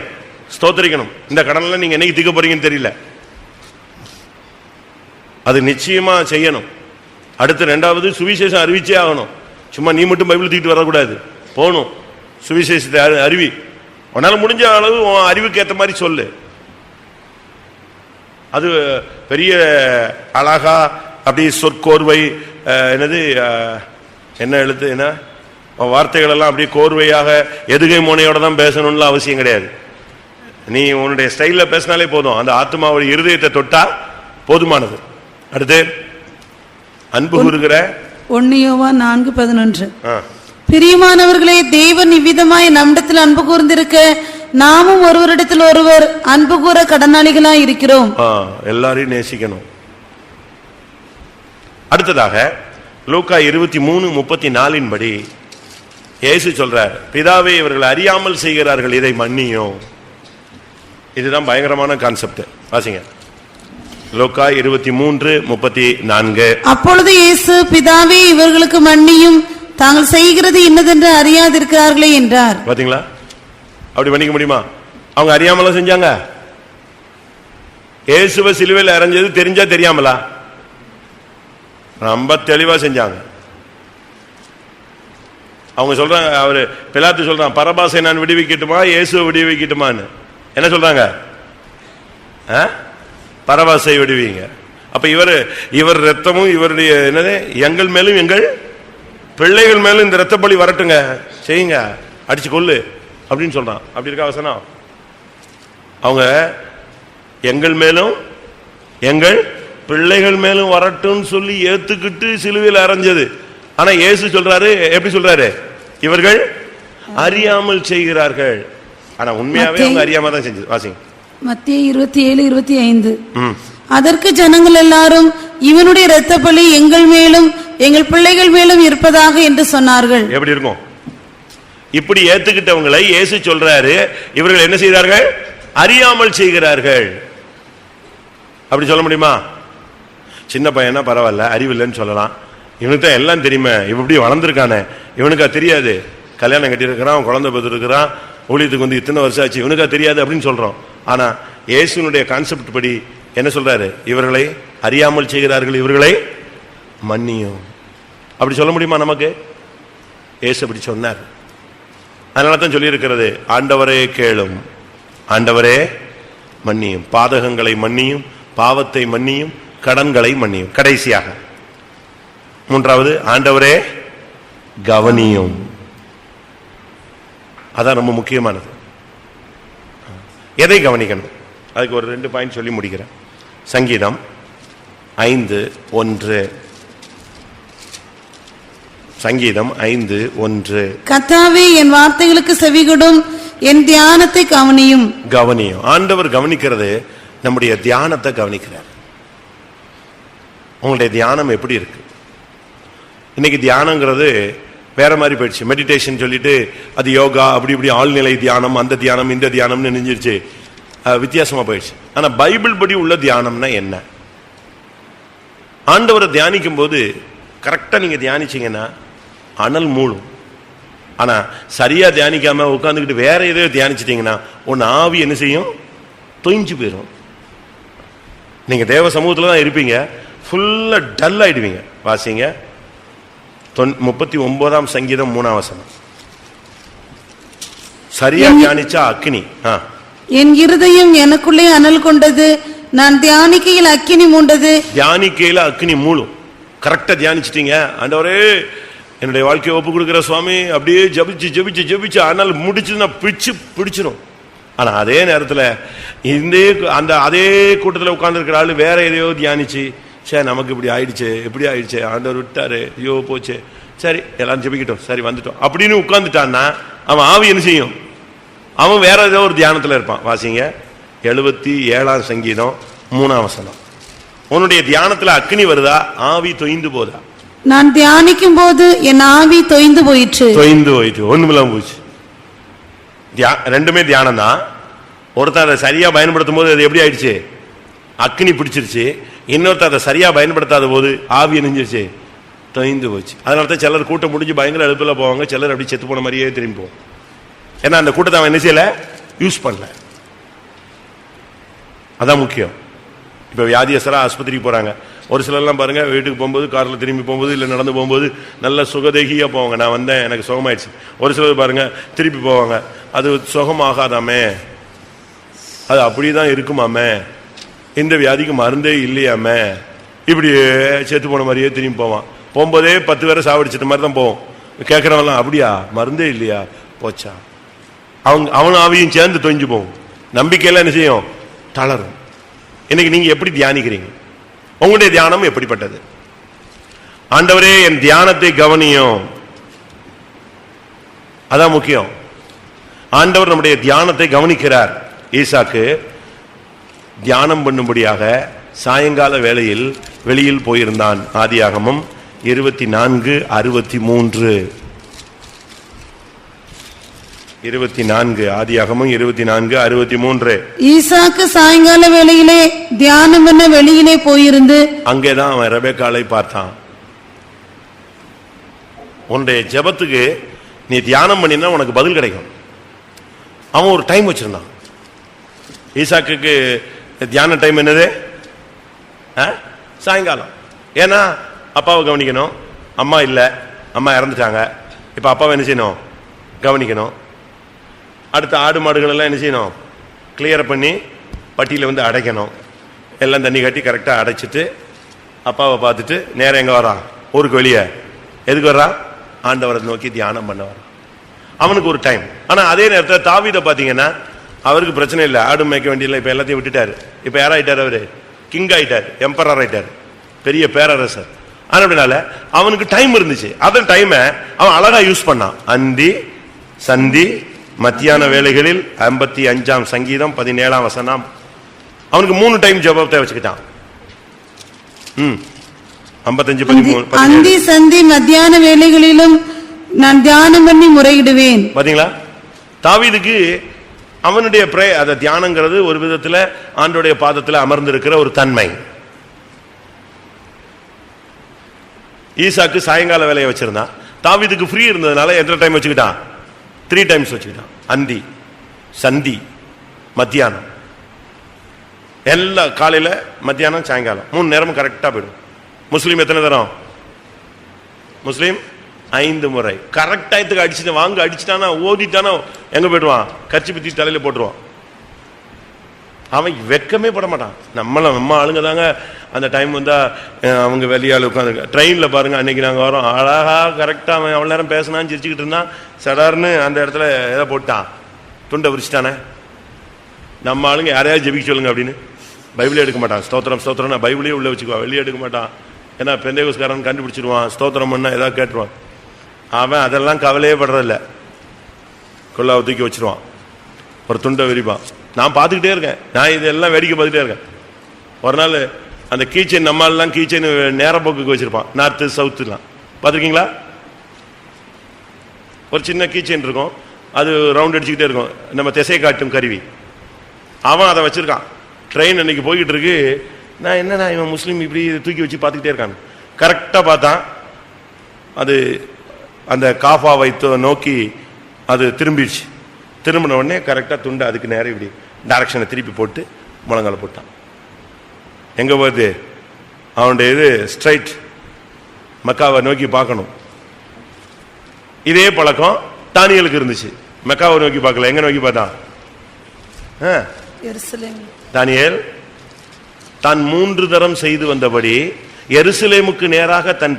Speaker 1: ஸ்தோத்திரிக்கணும். இந்த கடன்ல நீங்க என்னைக்கு தீர்க்க போறீங்கன்னு தெரியல, அது நிச்சயமா செய்யணும். அடுத்து 2வது சுவிசேஷம் அறிவிச்சே ஆகணும். சும்மா நீ மட்டும் பைபிள் தூக்கிட்டு வரக்கூடாது, போகணும். சுவிசேஷத்தை அறிவி, உன்னால முடிஞ்ச அளவு அறிவுக்கு ஏற்ற மாதிரி சொல்லு. அது பெரிய அழகா அப்படி சொற்கோர்வை, என்னது என்ன எழுத்து, என்ன வார்த்தைகள் எல்லாம் அப்படியே கோர்வையாக எதுகை மோனையோட தான் பேசணும்னு அவசியம் கிடையாது. நீ உன்னுடைய ஸ்டைல்ல பேசினாலே போதும், அந்த ஆத்மாவுடைய இருதயத்தை தொட்டா போதுமானது. அடுத்து அன்பு கூறுகிற
Speaker 2: 1 யோவான் 4:11. பிரியமானவர்களே, தேவன் இவ்விதமாய் நம்மிடத்தில் அன்பு கூர்ந்திருக்க நாமும் ஒருவரிடத்தில் ஒருவர் அன்பு கூற கடனாளிகளாய் இருக்கிறோம்.
Speaker 1: எல்லாரையும் நேசிக்கணும். அடுத்ததாக லூக்கா 23:34 படி இயேசு சொல்றார், பிதாவே இவர்கள் அறியாமல் செய்கிறார்கள், இதை மன்னியும். இதுதான் பயங்கரமான கான்செப்ட். வாசிங்க லூக்கா 23:34.
Speaker 2: அப்பொழுது இயேசு, பிதாவே இவர்களுக்கு மன்னியும், தாங்கள் செய்கிறது இன்னதென்று அறியாதிருக்கிறார்களே என்றார்.
Speaker 1: பாத்தீங்களா? அப்படி மன்னிக்க முடியுமா? அவங்க அறியாமலா செஞ்சாங்க? இயேசுவை சிலுவையில் அறைஞ்சது தெரிஞ்சா தெரியாமலா? ரொம்ப தெளிவா செஞ்சாங்க. அவங்க சொல்றாங்க, அவரு பிலாத்து சொல்றான், பரபாசை நான் விடுவிக்கட்டுமா இயேசுவை விடுவிக்கட்டுமான்னு. என்ன சொல்றாங்க? பரபாசை விடுவீங்க. அப்ப இவர் ரத்தமும் இவருடைய என்னது, எங்கள் மேலும் எங்கள் பிள்ளைகள் மேலும் இந்த ரத்த பலி வரட்டுங்க, செய்யுங்க, அடிச்சு கொள்ளு அப்படின்னு சொல்றான். அப்படி இருக்கா வசனம்? அவங்க எங்கள் மேலும் எங்கள் பிள்ளைகள் மேலும் வரட்டும் சொல்லி ஏத்துக்கிட்டு சிலுவையில் அறைஞ்சது. ஆனா இயேசு சொல்றாரு, எப்படி சொல்றாரு? இவர்கள் அறியாமல் செய்கிறார்கள். ஆனா உண்மையாவே அவங்க அறியாம தான் செஞ்சது. வாசிங்க
Speaker 2: மத்தேயு 27:25. அதற்கு ஜனங்கள் எல்லாரும், இவனுடைய இரத்த பலி எங்கள் மேலும் எங்கள் பிள்ளைகள் மேலும் இருப்பதாக என்று சொன்னார்கள்.
Speaker 1: எப்படி இருக்கும்? இப்படி ஏத்துக்கிட்டவங்களை இயேசு சொல்றாரு, இவர்கள் என்ன செய்கிறார்கள்? அறியாமல் செய்கிறார்கள். அப்படி சொல்ல முடியுமா? சின்ன பையனா பரவாயில்ல, அறிவில்லைன்னு சொல்லலாம். இவனுக்கு தான் எல்லாம் தெரியுமே, இவன் இப்படி வளர்ந்துருக்கானே, இவனுக்கா தெரியாது? கல்யாணம் கட்டியிருக்கிறான், குழந்தை பெற்றிருக்கிறான், ஊழியத்துக்கு வந்து இத்தனை வருஷம் ஆச்சு, இவனுக்கா தெரியாது அப்படின்னு சொல்றோம். ஆனா இயேசுனுடைய கான்செப்ட் படி என்ன சொல்றாரு? இவர்களை அறியாமல் செய்கிறார்கள், இவர்களை மன்னியும். அப்படி சொல்ல முடியுமா நமக்கு? இயேசு அப்படி சொன்னார். அதனால தான் சொல்லி இருக்கிறது, ஆண்டவரே கேளும், ஆண்டவரே மன்னியும், பாதகங்களை மன்னியும், பாவத்தை மன்னியும், கடன்களை மன்னியும். கடைசியாக 3வது, ஆண்டவரே கவனியும். அதான் ரொம்ப முக்கியமானது. எதை கவனிக்கணும்? அதுக்கு ஒரு 2 பாயிண்ட் சொல்லி முடிக்கிறேன். சங்கீதம் 5:1. சங்கீதம் 5:1.
Speaker 2: கர்த்தாவே என் வார்த்தைகளுக்கு செவிகொடும், என் தியானத்தை கவனியும்.
Speaker 1: கவனியும். ஆண்டவர் கவனிக்கிறது நம்முடைய தியானத்தை கவனிக்கிறார். உங்களுடைய தியானம் எப்படி இருக்கு? இன்னைக்கு தியானங்கிறது வேற மாதிரி போயிடுச்சு. மெடிடேஷன் சொல்லிட்டு அது யோகா, அப்படி இப்படி ஆழ்நிலை தியானம், அந்த தியானம் இந்த தியானம்னு நினைஞ்சிருச்சு, வித்தியாசமா போயிடுச்சு. ஆனா பைபிள் படி உள்ள தியானம்னா என்ன? ஆண்டவரை தியானிக்கும் போது கரெக்டா நீங்க தியானிச்சீங்கன்னா அனல் மூழும். ஆனா சரியா தியானிக்காம உட்காந்துக்கிட்டு வேற ஏதோ தியானிச்சிட்டீங்கன்னா உன் ஆவி என்ன செய்யும்? தொய்ஞ்சு போயிடும். நீங்க தேவ சமூகத்துல தான் இருப்பீங்க, ஃபுல்லா டல் ஆயிடுவீங்க. வாசிங்க 39ஆம் சங்கீதம் 3ஆம் வசனம். சரியா தியானிச்சா அக்கினி.
Speaker 2: என் இருதயம் எனக்குள்ளே அனல் கொண்டது, நான் தியானிக்கையில் அக்கினி மூண்டது.
Speaker 1: தியானிக்கையில அக்கினி மூழும். கரெக்டா தியானிச்சிட்டீங்க, ஆண்டவரே என்னுடைய வாழ்க்கையை ஒப்பு கொடுக்கிற சுவாமி, அப்படியே ஜபிச்சு ஜபிச்சு ஜபிச்சு அனல் முடிச்சுன்னா பிடிச்சிடும். ஆனா அதே நேரத்துல அதே கூட்டத்தில் உட்கார்ந்து இருக்கிற ஆளு வேற எதையோ தியானிச்சு சரி நமக்கு இப்படி ஆயிடுச்சு, எப்படி ஆயிடுச்சு, ஆண்டவர் விட்டாரு, ஐயோ போச்சு, சரி எல்லாரும் ஜெபிக்கிட்டோம், சரி வந்துட்டோம் அப்படின்னு உட்கார்ந்துட்டான்னா அவன் ஆவி என்ன செய்யும்? அவன் வேற ஏதோ ஒரு தியானத்துல இருப்பான். வாசிங்க 77ஆம் சங்கீதம் 3ஆம் வசனம். உன்னுடைய தியானத்துல அக்னி வருதா, ஆவி தொய்ந்து போதா?
Speaker 2: நான் தியானிக்கும் போது என் ஆவி தொய்ந்து போயிற்று.
Speaker 1: ஒண்ணுமில்லாம போச்சு. ரெண்டுமே தியானம் தான். ஒருத்தர் அதை சரியா பயன்படுத்தும் போது அது எப்படி ஆயிடுச்சு? அக்னி பிடிச்சிருச்சு. இன்னொருத்தர் அதை சரியா பயன்படுத்தாத போது ஆவி நெஞ்சிருச்சு, தொய்ந்து போச்சு. அதனால தான் சிலர் கூட்டம் முடிஞ்சு பயங்கர எழுப்புல போவாங்க, சிலர் அப்படி செத்து போன மாதிரியே திரும்பி போவோம். ஏன்னா அந்த கூட்டத்தை அவன் என்ன செய்யல, யூஸ் பண்ணல. அதான் முக்கியம். இப்ப வியாதியஸ்தரா ஆஸ்பத்திரிக்கு போறாங்க. ஒரு சிலர்லாம் பாருங்க, வீட்டுக்கு போகும்போது கார்ல திரும்பி போகும்போது இல்லை நடந்து போகும்போது நல்ல சுகதேகியா போவாங்க, நான் வந்தேன் எனக்கு சுகமாயிடுச்சு. ஒரு சிலர் பாருங்க திருப்பி போவாங்க, அது சுகமாகாதாமே, அது அப்படிதான் இருக்குமாமே, இந்த வியாதிக்கு மருந்தே இல்லையாமே, இப்படி செத்து போன மாதிரியே திரும்பி போவான். போகும்போதே 10 பேரை சாவடிச்சிட்ட மாதிரி தான் போவோம். கேட்கறவங்களாம் அப்படியா, மருந்தே இல்லையா, போச்சா. அவன் ஆவியும் சேர்ந்து தொய்ஞ்சு போகும். நம்பிக்கையெல்லாம் என்ன செய்யும், தளரும். இன்னைக்கு நீங்க எப்படி தியானிக்கிறீங்க? உங்களுடைய தியானம் எப்படிப்பட்டது? ஆண்டவரே என் தியானத்தை கவனியும், அதான் முக்கியம். ஆண்டவர் நம்முடைய தியானத்தை கவனிக்கிறார். ஈசாக்கு தியானம் பண்ணும்படியாக சாயங்கால வேளையில் வெளியில் போயிருந்தான். ஆதியாகமம் 24:63. 24 ஆதியாகமம் 24:63.
Speaker 2: ஈசாக்கு சாயங்கால வேளையிலே தியானம் பண்ண வெளியிலே போயிருந்து
Speaker 1: அங்கேதான் அவன் ரெபெக்காளை பார்த்தான். உன்னுடைய ஜெபத்துக்கு நீ தியானம் பண்ணினா உனக்கு பதில் கிடைக்கும். அவன் ஒரு டைம் வச்சிருந்தான். ஈசாக்குக்கு தியான டைம் என்னது? சாயங்காலம். ஏன்னா அப்பாவை கவனிக்கணும், அம்மா இல்லை, அம்மா இறந்துட்டாங்க, இப்ப அப்பாவை என்ன செய்யணும், கவனிக்கணும். அடுத்த ஆடு மாடுகள் எல்லாம் என்ன செய்யணும், கிளியர் பண்ணி பட்டியல வந்து அடைக்கணும். எல்லாம் தண்ணி கட்டி கரெக்டாக அடைச்சிட்டு அப்பாவை பார்த்துட்டு நேரம் எங்கே வரான், ஊருக்கு வெளியே. எதுக்கு வர்றான்? ஆண்டவரை நோக்கி தியானம் பண்ண வரான். அவனுக்கு ஒரு டைம். ஆனால் அதே நேரத்தில் தாவீதை பார்த்தீங்கன்னா அவருக்கு பிரச்சனை இல்லை, ஆடு மேய்க்க வேண்டியதில்லை, இப்போ எல்லாத்தையும் விட்டுட்டாரு. இப்போ யாராயிட்டார்? அவரு கிங் ஆயிட்டார், எம்பரர் ஆயிட்டார், பெரிய பேரரசர். அப்படினால அவனுக்கு டைம் இருந்துச்சு. அதன் டைமை அவன் அழகா யூஸ் பண்ணான். அந்தி சந்தி மத்தியான வேளைகளில் 55ஆம் சங்கீதம் 17ஆம் வசனம். அவனுக்கு 3 டைம் ஜெபத்தை வச்சுக்கிட்டான். 55:13.
Speaker 2: அந்தி சந்தி மத்தியான வேளைகளிலும் நான் தியானம் பண்ணி முறையிடுவேன்.
Speaker 1: பாத்தீங்களா? தாவீதுக்கு அவனுடைய அந்த தியானங்கிறது ஒரு விதத்துல ஆண்டவருடைய பாதத்துல அமர்ந்திருக்கிற ஒரு தன்மை. ஈசாக்கு சாயங்கால வேலையை வச்சிருந்தான். தாவீதுக்கு ஃப்ரீ இருந்ததுனால எத்தனை டைம் வச்சுக்கிட்டான்? 3 டைம்ஸ் வச்சுக்கிட்டான். அந்தி சந்தி மத்தியானம், எல்லா காலையில மத்தியானம் சாயங்காலம் 3 நேரமும் கரெக்டா போயிடும். முஸ்லீம் எத்தனை தரம்? முஸ்லீம் 5 முறை கரெக்ட் டயத்துக்கு அடிச்சுட்டு வாங்க. அடிச்சுட்டானா ஓதிட்டானா எங்க போயிடுவான்? கட்சி பித்தி தலையில போட்டுருவான். அவன் வெக்கமே பட மாட்டான். நம்ம ஆளுங்க தாங்க அந்த டைம் வந்தா அவங்க வெளியாள் உட்காந்து ட்ரெயின்ல பாருங்க. அன்னைக்கு நாங்க வரோம், அழகா கரெக்டா அவன் அவ்வளவு நேரம் பேசினான்னு சிரிச்சுக்கிட்டு இருந்தான். சடார்னு அந்த இடத்துல எதை போட்டான், துண்டை விரிச்சிட்டானே. நம்ம ஆளுங்க யாரையாவது ஜெபிக்க சொல்லுங்க அப்படின்னு பைபிளே எடுக்க மாட்டான். ஸ்தோத்திரம் ஸ்தோத்திரம்னா பைபிளே உள்ள வச்சுக்குவான், வெளியே எடுக்க மாட்டான். ஏன்னா பெந்தேகோஸ்காரன் கண்டுபிடிச்சிருவான், ஸ்தோத்திரம் பண்ணா ஏதாவது கேட்டுருவான். அவன் அதெல்லாம் கவலையே படுறதில்ல, கொள்ளாவை தூக்கி வச்சிருவான், ஒரு துண்டை விரிப்பான். நான் பார்த்துக்கிட்டே இருக்கேன், நான் இதெல்லாம் வேடிக்கை பார்த்துட்டே இருக்கேன். ஒரு நாள் அந்த கீச்சைன் நம்மளாம் கீச்சைன் நேர போக்குக்கு வச்சிருப்பான், நார்த்து சவுத்துலாம் பார்த்துருக்கீங்களா? ஒரு சின்ன கீச்சைன் இருக்கும், அது ரவுண்ட் அடிச்சுக்கிட்டே இருக்கும், நம்ம திசை காட்டும் கருவி. அவன் அதை வச்சிருக்கான். ட்ரெயின் அன்னைக்கு போய்கிட்டு இருக்கு. நான் என்னன்னா இவன் முஸ்லீம் இப்படி தூக்கி வச்சு பார்த்துக்கிட்டே இருக்கான். கரெக்டாக பார்த்தான், அது அந்த காஃபாவை நோக்கி அது திரும்பிடுச்சு. திரும்பின உடனே கரெக்டாக துண்டு அதுக்கு நேரம் இப்படி டைரக்ஷனை திருப்பி போட்டு முழங்கால போட்டான். எங்கே போகுது? அவனுடைய இது ஸ்ட்ரைட் மக்காவை நோக்கி பார்க்கணும். இதே பழக்கம் தானியலுக்கு இருந்துச்சு. மக்காவை நோக்கி பார்க்கல, எங்க நோக்கி பார்த்தான்? தானியேல் தான் 3 தரம் செய்து வந்தபடி எருசலேமுக்கு நேராக தன்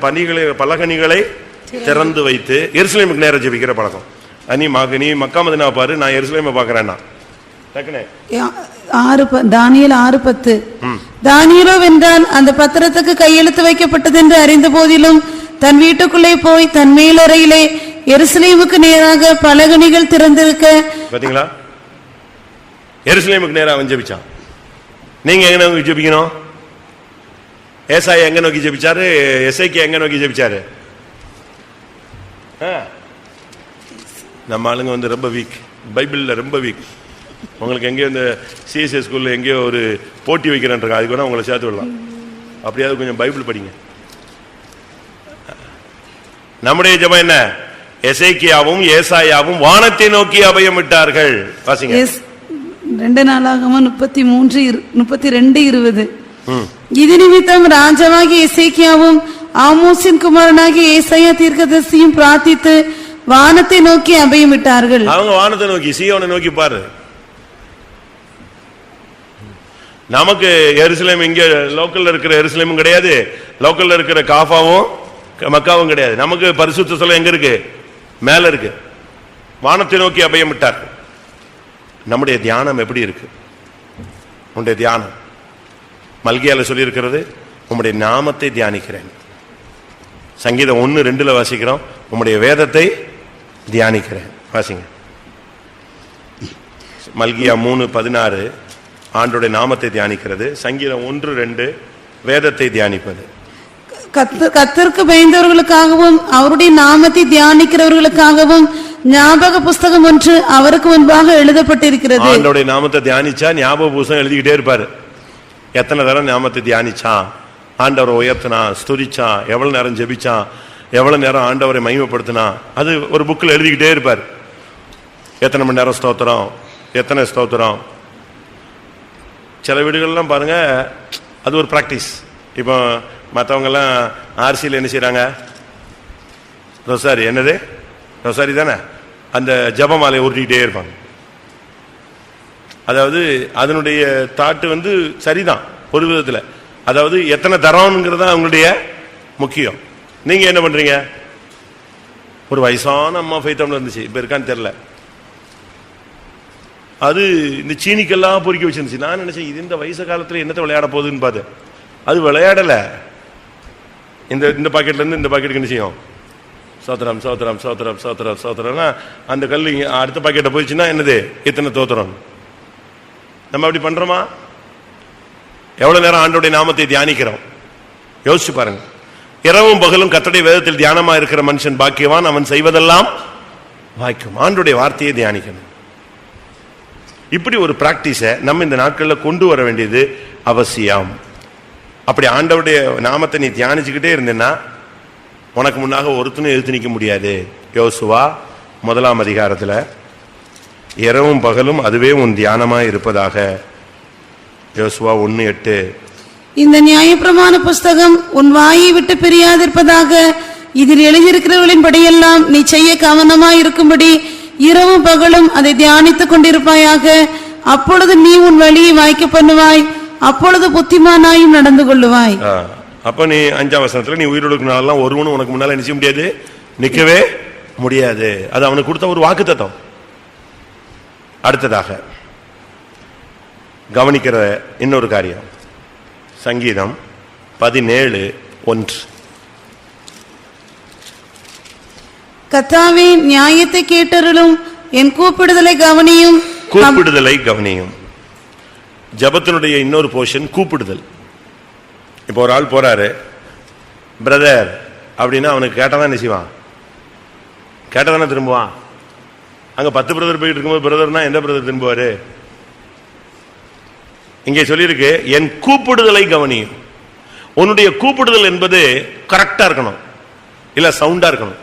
Speaker 1: பலகணிகளை திறந்து வைத்து எருசலேமுக்கு நேரம் ஜெபிக்கிற பழக்கம். நீ மக்கா மதீனா பாரு, நான் எருசலேமை பார்க்கிறேன்னா
Speaker 2: தானியேல் 6:10. தானியேலோ வென்றால் அந்த பத்திரத்துக்கு கையெழுத்து வைக்கப்பட்டது என்று அறிந்த போதிலும் தன் வீட்டுக்குள்ளே போய் தன் மேலறையிலே எருசலேமுக்கு நேராக பலகணிகள் திறந்திருக்க.
Speaker 1: பாத்தீங்களா, எருசலேமுக்கு நேராக அவன் ஜெபிச்சான். நீங்க எங்க நோக்கி ஜெபிக்கணும்? ஏசாயா எங்க நோக்கி ஜெபிச்சாரு? எசேக்கியா எங்க நோக்கி ஜெபிச்சாரு? நம்ம ஆளுங்க வந்து ரொம்ப வீக், பைபிள்ல ரொம்ப வீக். உங்களுக்கு எங்கேயோ இந்த சிஎஸ்ஐ ஸ்கூல்ல எங்கேயோ ஒரு போட்டி வைக்கிறேன்றாங்க, அதுக்கு வேணா உங்களை சேர்த்து விடலாம். அப்படியாவது கொஞ்சம் பைபிள் படிங்க. நம்முடைய ஜெபம் என்ன? எசேக்கியாவும் ஏசாயாவும் வானத்தை நோக்கி அபயமிட்டார்கள். வாசிங்க.
Speaker 2: 2 நாளாகமம் 33:32-20. இது நிமித்தம் ராஜாவாகிய எசேக்கியாவும் ஆமோசின் குமாரனாகிய ஏசாயா தீர்க்கதரிசியும் பிரார்த்தித்து வானத்தை நோக்கி அபயமிட்டார்கள். அவங்க
Speaker 1: வானத்தை நோக்கி, சீயோனை நோக்கி பாரு. நமக்கு எருசலேம் இங்க லோக்கல்ல இருக்கிற எருசலேமும் கிடையாது, லோக்கல்ல இருக்கிற காஃபாவும் மக்காவும் கிடையாது. நமக்கு பரிசுத்த ஸ்தலம் எங்க இருக்கு? மேல இருக்கு. வானத்தை நோக்கி அபயமிட்டார். நம்முடைய தியானம் எப்படி இருக்கு? உன்னுடைய தியானம் மல்கியால சொல்லி இருக்கிறது, உம்முடைய நாமத்தை தியானிக்கிறேன். சங்கீதம் 1:2 வாசிக்கிறோம், உம்முடைய வேதத்தை தியானிக்கிறேன். வாசிங்க. மல்கியா 3:16 ஆண்டோடைய நாமத்தை தியானிக்கிறது. சங்கீதம் 1:2 வேதத்தை தியானிப்பது.
Speaker 2: கர்த்தருக்கு பயந்தவர்களுக்காகவும் அவருடைய நாமத்தை தியானிக்கிறவர்களுக்காகவும் ஞாபக புஸ்தகம் ஒன்று அவருக்கு முன்பாக எழுதப்பட்டிருக்கிறது.
Speaker 1: ஆண்டோடைய நாமத்தை தியானிச்சா ஞாபக புஸ்தகம் எழுதிக்கிட்டே இருப்பாரு. எத்தனை தரம் நாமத்தை தியானிச்சான், ஆண்டவரை உயர்த்தினான், ஸ்துதிச்சான், எவ்வளவு நேரம் ஜெபிச்சான், எவ்வளவு நேரம் ஆண்டவரை மகிமைப்படுத்தினா, அது ஒரு புக்கில் எழுதிக்கிட்டே இருப்பார். எத்தனை மணி நேரம் ஸ்தோத்திரம், எத்தனை ஸ்தோத்திரம். சில வீடுகள்லாம் பாருங்க, அது ஒரு பிராக்டிஸ். இப்போ மற்றவங்கெல்லாம் ஆர்சியில் என்ன செய்யறாங்க? ரொசாரி, என்னது ரொசாரி தானே, அந்த ஜபமாலையை உருட்டிக்கிட்டே இருப்பாங்க. அதாவது அதனுடைய தாட்டு வந்து சரிதான் ஒரு விதத்தில். அதாவது எத்தனை தரம்ங்கிறதா அவங்களுடைய முக்கியம். நீங்க என்ன பண்றீங்க? ஒரு வயசான அம்மா ஃபைத்தம்ல இருந்துச்சு, இப்ப இருக்கான்னு தெரியல. அது இந்த சீனிக்கெல்லாம் பொறுக்கி வச்சிருந்துச்சு. நான் நினைச்சேன், இது இந்த வயசு காலத்துல என்னத்தை விளையாட போகுதுன்னு பார்த்து, அது விளையாடல. இந்த பாக்கெட்ல இருந்து இந்த பாக்கெட்டுக்கு என்ன செய்யும்? சோத்திரம் சோத்திரம் சோத்திரம் சோத்திரம் சோத்திரம்னா அந்த கல் அடுத்த பாக்கெட்டை போயிடுச்சுன்னா என்னது? இத்தனை தோத்திரம். நம்ம அப்படி பண்றோமா? எவ்வளவு நேரம் ஆண்டோடைய நாமத்தை தியானிக்கிறோம்? யோசிச்சு பாருங்க. இரவும் பகலும் கர்த்தருடைய வேதத்தில் தியானமா இருக்கிற மனுஷன் பாக்கியவான், அவன் செய்வதெல்லாம் வாய்க்கும். ஆண்டோடைய வார்த்தையை தியானிக்கணும். இப்படி ஒரு பிராக்டிஸை நம்ம இந்த நாட்களில் கொண்டு வர வேண்டியது அவசியம். அப்படி ஆண்டவருடைய நாமத்தை நீ தியானிச்சுக்கிட்டே இருந்தேன்னா உனக்கு முன்னாக ஒருத்தனும் எதிர்த்து நிற்க முடியாது. யோசுவா 1 அதிகாரத்தில் இரவும் பகலும் அதுவே உன் தியானமா இருப்பதாக. யோசுவா 1:8.
Speaker 2: இந்த நியாயப்பிரமாண புஸ்தகம் உன் வாயை விட்டு பிரியாதிருப்பதாக, இதில் எழுதியிருக்கிறவர்களின் படியெல்லாம் நீ செய்ய கவனமாய் இருக்கும்படி இரவும் பகலும் அதை தியானித்துக் கொண்டிருப்பாயாக. அப்பொழுது நீ உன் வழியை வாய்க்க பண்ணுவாய், அப்பொழுது புத்திமானாயும் நடந்து கொள்ளுவாய்.
Speaker 1: அப்ப நீ 5ஆம் வசனத்துல நீ உயிரோடு நாளெல்லாம் ஒருவனும் உனக்கு முன்னால நிச்சய முடியாது, நிக்கவே முடியாது. அது அவனுக்கு கொடுத்த ஒரு வாக்குத்தத்தம். அடுத்ததாக கவனிக்கிற இன்னொரு காரியம், சங்கீதம் 17:1.
Speaker 2: கர்த்தாவே நியாயத்தை கேட்டருளும், என் கூப்பிடுதலை கவனியும்.
Speaker 1: கூப்பிடுதலை கவனியும். ஜபத்தினுடைய இன்னொரு போர்ஷன் கூப்பிடுதல். இப்போ ஒரு ஆள் போறாரு, பிரதர் அப்படின்னா அவனுக்கு கேட்டதான் என்ன செய்வான்? கேட்டதானே திரும்புவான். அங்க 10 பிரதர் போயிட்டு இருக்கும்போது பிரதர்னா எந்த பிரதர் திரும்புவாரு? இங்கே சொல்லியிருக்கு, என் கூப்பிடுதலை கவனியும். உன்னுடைய கூப்பிடுதல் என்பது கரெக்டா இருக்கணும், இல்ல சவுண்டா இருக்கணும்.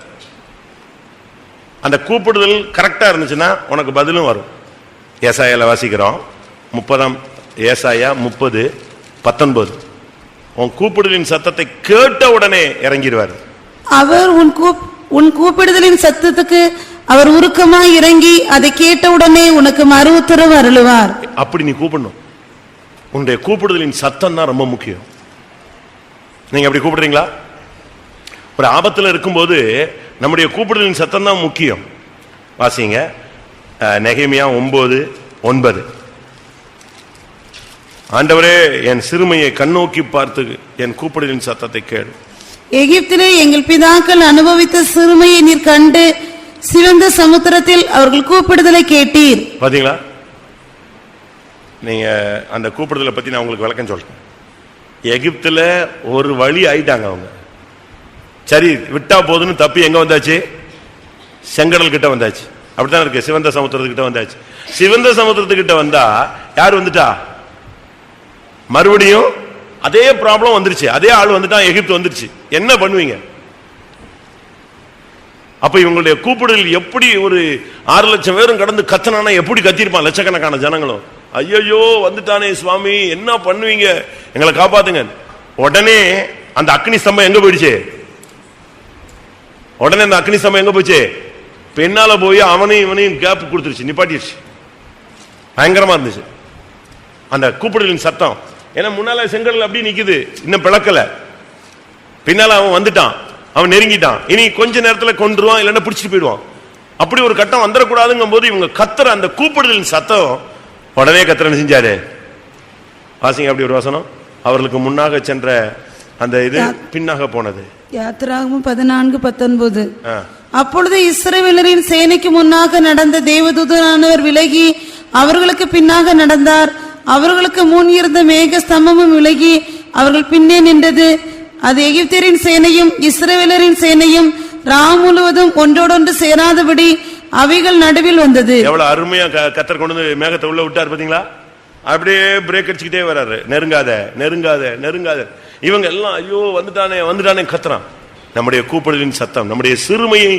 Speaker 1: அந்த கூப்பிடுதல் கரெக்டா இருந்துச்சுன்னா உனக்கு பதிலும் வரும். ஏசாயால வாசிக்கிறோம் 30 ஏசாயா 30:19. உன் கூப்பிடுதலின் சத்தத்தை கேட்ட உடனே இறங்கிடுவார்.
Speaker 2: அவர் உன் கூப்பிடுதலின் சத்தத்துக்கு அவர் உருக்கமாய் இறங்கி அதை கேட்ட உடனே உனக்கு மறு உத்தரவு அருளுவார்.
Speaker 1: அப்படி நீ கூப்பிடணும். உன்னுடைய கூப்பிடுதலின் சத்தம் தான் ரொம்ப முக்கியம். நீங்க அப்படி கூப்பிடுறீங்களா? ஒரு ஆபத்துல இருக்கும்போது நம்முடைய கூப்பிடுதலின் சத்தம் தான் முக்கியம். வாசிங்க நெகேமியா 9:9. ஆண்டவரே என் சிறுமையை கண்ணோக்கி பார்த்து என் கூப்பிடலின் சத்தத்தை கேளு.
Speaker 2: எகிப்திலே எங்கள் பிதாக்கள் அனுபவித்த சிறுமையை நீர் கண்டு சிவந்த சமுத்திரத்தில் அவர்கள் கூப்பிடுதலை கேட்டீர்.
Speaker 1: பாத்தீங்களா? நீங்க அந்த கூப்பிடுதலை பத்தி நான் உங்களுக்கு விளக்கம் சொல்றேன். எகிப்துல ஒரு வழி ஆயிட்டாங்க அவங்க. சரி விட்டா போதுன்னு தப்பி எங்க வந்தாச்சு? செங்கடல் கிட்ட வந்தாச்சு. அப்படித்தான் இருக்கு. சிவந்த சமுத்திரத்துக்கிட்ட வந்தாச்சு. சிவந்த சமுத்திரத்துக்கிட்ட வந்தா யார் வந்துட்டா? மறுபடியும் அதே ப்ராப்ளம் வந்துருச்சு. அதே ஆள் வந்துட்டான். எகிப்து வந்துருச்சு. என்ன பண்ணுவீங்க? அப்ப இவங்களுடைய கூப்பிடல் எப்படி ஒரு 6 லட்சம் பேரும் கடந்து கத்தனானா எப்படி கத்திருப்பான்? லட்சக்கணக்கான ஜனங்களும் ஐயோ வந்துட்டானே சுவாமி என்ன பண்ணுவீங்க, எங்களை காப்பாத்துங்க. உடனே அந்த அக்னி ஸ்தம்பம் எங்க போயிடுச்சு? உடனே அந்த அக்னி ஸ்தம்பம் எங்க போச்சு? பெண்ணால போய் அவனையும் இவனையும் கேப் கொடுத்துருச்சு, நிப்பாட்டிடுச்சு. பயங்கரமா இருந்துச்சு அந்த கூப்பிடலின் சத்தம். ஏன்னா முன்னால செங்கடல் அப்படி நிக்குது, இன்னும் பிளக்கல. பின்னால அவன் வந்துட்டான், அவன் நெருங்கிட்டான். இனி கொஞ்ச நேரத்துல கொன்றுவான், இல்லைன்னா பிடிச்சிட்டு போயிடுவான். அப்படி ஒரு கட்டம் வந்துடக்கூடாதுங்கும் போது இவங்க கத்துற அந்த கூப்பிடலின் சத்தம் உடனே கத்திரன்னு செஞ்சாரு. வாசிங்க அப்படி ஒரு வசனம். அவர்களுக்கு முன்னாக சென்ற அந்த இது பின்னாக போனது.
Speaker 2: யாத்திராகமம் 14:19. அப்பொழுது இஸ்ரவேலரின் சேனைக்கு முன்னாக நடந்த தேவதூதனானவர் விலகி அவர்களுக்கு பின்னாக நடந்தார். அவர்களுக்கு முன் இருந்த மேக ஸ்தம்பமும் விலகி அவர்கள் பின்னே நின்றது. அது எகிப்தியரின் சேனையும் இஸ்ரவேலரின் சேனையும் ராம் முழுவதும் ஒன்றோடொன்று சேராதபடி அவைகள் நடுவில் வந்தது. எவ்வளவு அருமையா கத்தர் கொண்டு வந்து மேகத்தை உள்ள விட்டார் பாத்தீங்களா? அப்படியே பிரேக் அடிச்சுக்கிட்டே வர்றாரு. நெருங்காத நெருங்காத நெருங்காத. இவங்க எல்லாம் ஐயோ வந்துட்டானே வந்துட்டானே கத்துறான். நம்முடைய கூப்பிடலின் சத்தம், நம்முடைய சிறுமையை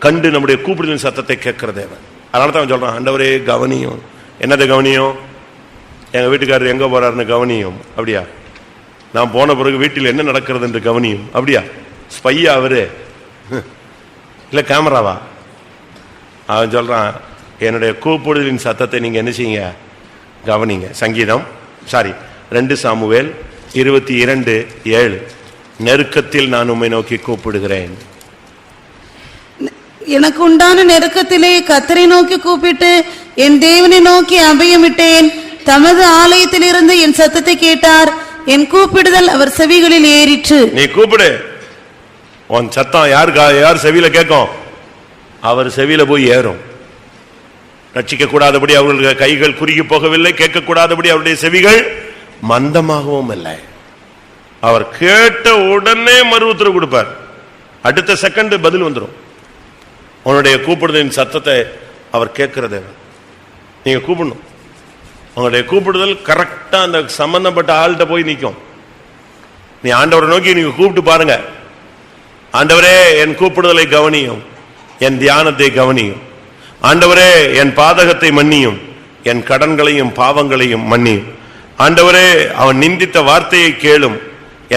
Speaker 2: கண்டு நம்முடைய கூப்பிடலின் சத்தத்தை கேட்கிற தேவன். அதனால தான் சொல்றான், ஆண்டவரே கவனியும். என்னது கவனியும்? எங்க வீட்டுக்காரர் எங்க போறாருன்னு கவனியும். அப்படியா? நான் போன பிறகு வீட்டில் என்ன நடக்கிறது என்று கவனியும். அப்படியா? ஸ்பையா அவரு இல்ல கேமராவா? அவன் சொல்றான், என்னுடைய கூப்பிடுதலின் சத்தத்தை நீங்க என்ன செய்யுங்க? கவனிங்க. சங்கீதம் 2 சாமுவேல் 22:7. நெருக்கத்தில் நான் உம்மை நோக்கி கூப்பிடுகிறேன். எனக்கு உண்டான நெருக்கத்திலே கர்த்தரை நோக்கி கூப்பிட்டு என் தேவனை நோக்கி அபயமிட்டேன். தமது ஆலயத்திலிருந்து என் சத்தத்தை கேட்டார். என் கூப்பிடுதல் அவர் செவிகளில் ஏறிற்று.
Speaker 1: நீ கூப்பிடு, உன் சத்தம் யார் செவியில கேட்கும்? அவர் செவியில போய் ஏறும். ரட்சிக்க கூடாதபடி அவர்களுடைய கைகள் குறுகி போகவில்லை, கேட்க கூடாதபடி அவருடைய செவிகள் மந்தமாகவும் இல்லை. அவர் கேட்ட உடனே மறு உத்தரவு கொடுப்பார். அடுத்த செகண்ட் பதில் வந்துடும். உன்னுடைய கூப்பிடுதலின் சத்தத்தை அவர் கேட்கிறது. நீங்க கூப்பிடணும். உங்களுடைய கூப்பிடுதல் கரெக்டா அந்த சம்பந்தப்பட்ட ஆள்கிட்ட போய் நிற்கும். நீ ஆண்டவரை நோக்கி நீங்க கூப்பிட்டு பாருங்க. ஆண்டவரே என் கூப்பிடுதலை கவனியும், என் தியானத்தை கவனியும். ஆண்டவரே என் பாதகத்தை மன்னியும், என் கடன்களையும் பாவங்களையும் மன்னியும். ஆண்டவரே அவன் நிந்தித்த வார்த்தையை கேளும்,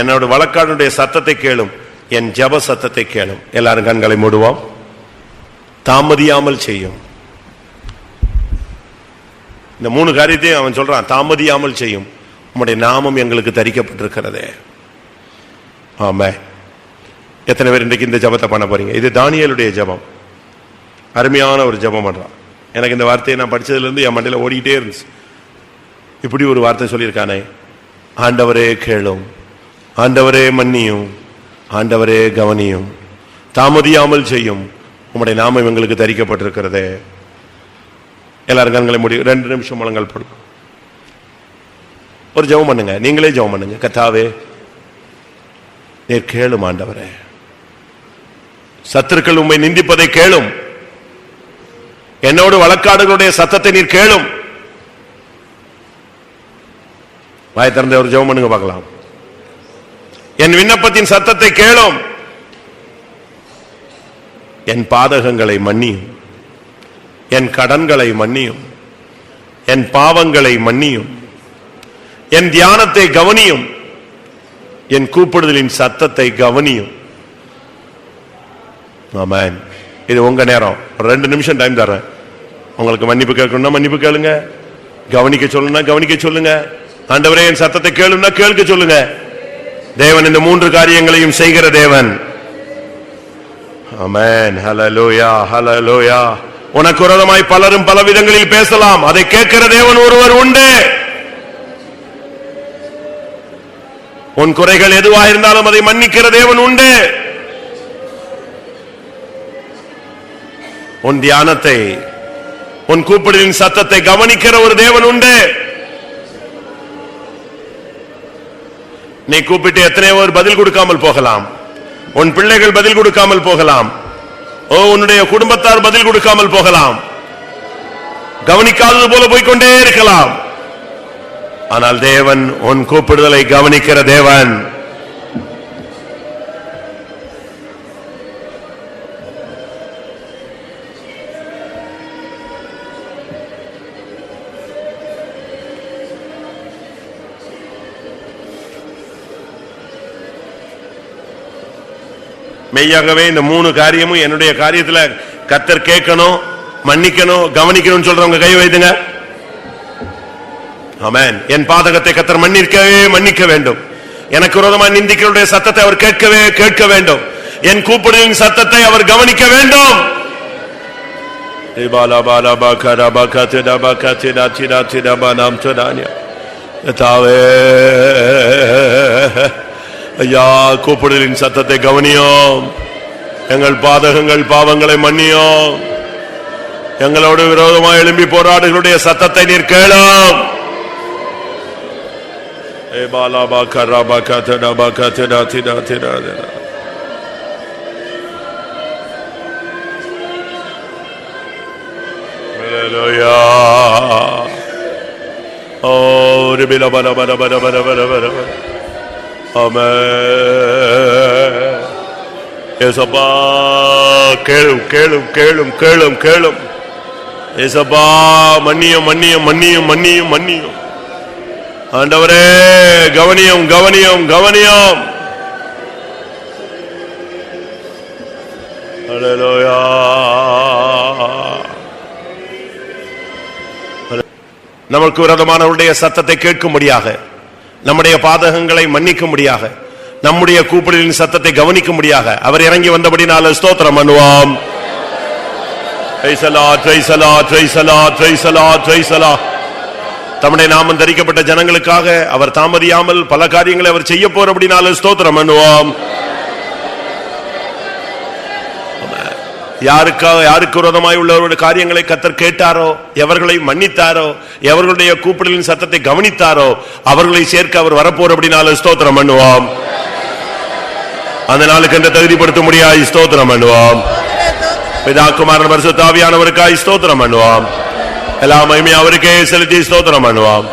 Speaker 1: என்னோட வழக்காடுடைய சத்தத்தை கேளும், என் ஜப சத்தத்தை கேளும். எல்லாரும் கண்களை மூடுவோம். தாமதியாமல் செய்யும். இந்த 3 காரியத்தையும் அவன் சொல்றான், தாமதியாமல் செய்யும். உம்முடைய நாமம் எங்களுக்கு தரிக்கப்பட்டிருக்கிறதே. ஆமே. எத்தனை பேர் இன்றைக்கு இந்த ஜபத்தை பண்ண போறீங்க? இது தானியேலுடைய ஜபம். அருமையான ஒரு ஜபம் பண்றான். எனக்கு இந்த வார்த்தையை நான் படிச்சதுல இருந்து என் மண்டையில ஓடிக்கிட்டே இருந்துச்சு. இப்படி ஒரு வார்த்தை சொல்லியிருக்கானே, ஆண்டவரே கேளும், ஆண்டவரே மன்னியும், ஆண்டவரே கவனியும், தாமதியாமல் செய்யும், உம்முடைய நாமம் எங்களுக்கு தரிக்கப்பட்டிருக்கிறதே. எல்லாரும் கண்களை மூடி 2 நிமிஷம் முழங்கால் போடுங்க. ஒரு ஜெபம் பண்ணுங்க. நீங்களே ஜெபம் பண்ணுங்க. கர்த்தாவே நீர் கேளும். ஆண்டவரே சத்துருக்கள் உம்மை நிந்திப்பதை கேளும். என்னோடு வழக்காடுகளுடைய சத்தத்தை நீர் கேளும். வாய் திறந்த ஒரு ஜெபம் பண்ணுங்க பார்க்கலாம். என் விண்ணப்பத்தின் சத்தத்தை கேளும். என் பாதகங்களை மன்னியும், என் கடன்களை மன்னியும், என் பாவங்களை மன்னியும், என் தியானத்தை கவனியும், என் கூப்பிடுதலின் சத்தத்தை கவனியும். ஆமென். இது உங்க நேரம். 2 நிமிஷம் டைம் தரேன். உங்களுக்கு மன்னிப்பு கேட்கணும்னா மன்னிப்பு கேளுங்க, கவனிக்க சொல்லுன்னா கவனிக்க சொல்லுங்க. ஆண்டவரே என் சத்தத்தை கேளுன்னா கேட்க சொல்லுங்க. தேவன் இந்த 3 காரியங்களையும் செய்கிற தேவன். ஆமென். ஹல்லேலூயா, ஹல்லேலூயா. உனக்கு விரோதமாய் பலரும் பல விதங்களில் பேசலாம், அதை கேட்கிற தேவன் ஒருவர் உண்டு. உன் குறைகள் எதுவாக இருந்தாலும் அதை மன்னிக்கிற தேவன் உண்டு. உன் தியானத்தை, உன் கூப்பிடுதலின் சத்தத்தை கவனிக்கிற ஒரு தேவன் உண்டு. நீ கூப்பிட்டு எத்தனையோ ஒரு பதில் கொடுக்காமல் போகலாம், உன் பிள்ளைகள் பதில் கொடுக்காமல் போகலாம், உன்னுடைய குடும்பத்தார் பதில் கொடுக்காமல் போகலாம், கவனிக்காதது போல போய்கொண்டே இருக்கலாம். ஆனால் தேவன் உன் கூப்பிடுதலை கவனிக்கிற தேவன். மெய்யாகவே இந்த 3 காரியமும் என்னுடைய காரியத்துல கர்த்தர் கேட்கணும், மன்னிக்கணும், கவனிக்கணும் சொல்றவங்க கை வைத்துங்க. ஆமென். என் பாதகத்தை கர்த்தர் மன்னிக்க வேண்டும். எனக்கு விரோதமாக நிந்திக்கிறவருடைய சத்தத்தை அவர் கேட்க வேண்டும். என் கூப்பிடுதலின் சத்தத்தை அவர் கவனிக்க வேண்டும். ஐயா, கூப்பிடுதலின் சத்தத்தை கவனியோம். எங்கள் பாதகங்கள் பாவங்களை மன்னியோம். எங்களோடு விரோதமாக எழும்பி போராடுகளுடைய சத்தத்தை நீர் கேளும். ஏசப்பா, கேளும் கேளும் கேளும் கேளும் கேளும். ஏசப்பா, மன்னியும் மன்னியும் மன்னியும் மன்னியும் மன்னியும். ஆண்டவரே, கவனியும் கவனியும் கவனியும். அல்லேலூயா. நமக்கு விரோதமானவருடைய சத்தத்தை கேட்கும்படியாக, நம்முடைய பாதகங்களை மன்னிக்கும்படியாக, நம்முடைய கூப்பிடுதலின் சத்தத்தை கவனிக்கும்படியாக அவர் இறங்கி வந்தபடினால ஸ்தோத்திரம் பண்ணுவோம். தம்முடைய நாமம் தரிக்கப்பட்ட ஜனங்களுக்காக அவர் தாமதியாமல் பல காரியங்களை அவர் செய்ய போறபடினால ஸ்தோத்திரம் பண்ணுவோம். யாருக்கு விரோதமாய் உள்ளவருடைய காரியங்களை கர்த்தர் கேட்டாரோ, எவர்களை மன்னித்தாரோ, எவர்களுடைய கூப்பிடலின் சத்தத்தை கவனித்தாரோ, அவர்களை சேர்க்க அவர் வரப்போறபடினால ஸ்தோத்திரம் பண்ணுவோம். அந்த நாளுக்கு என்று தகுதிப்படுத்த முடியாது. ஸ்தோத்திரம் பண்ணுவோம். பிதா குமாரன் பரிசுத்த ஆவியானவருக்காய் ஸ்தோத்திரம் பண்ணுவோம். எல்லா மகிமையும் அவருக்கே செலுத்தி ஸ்தோத்திரம் பண்ணுவோம்.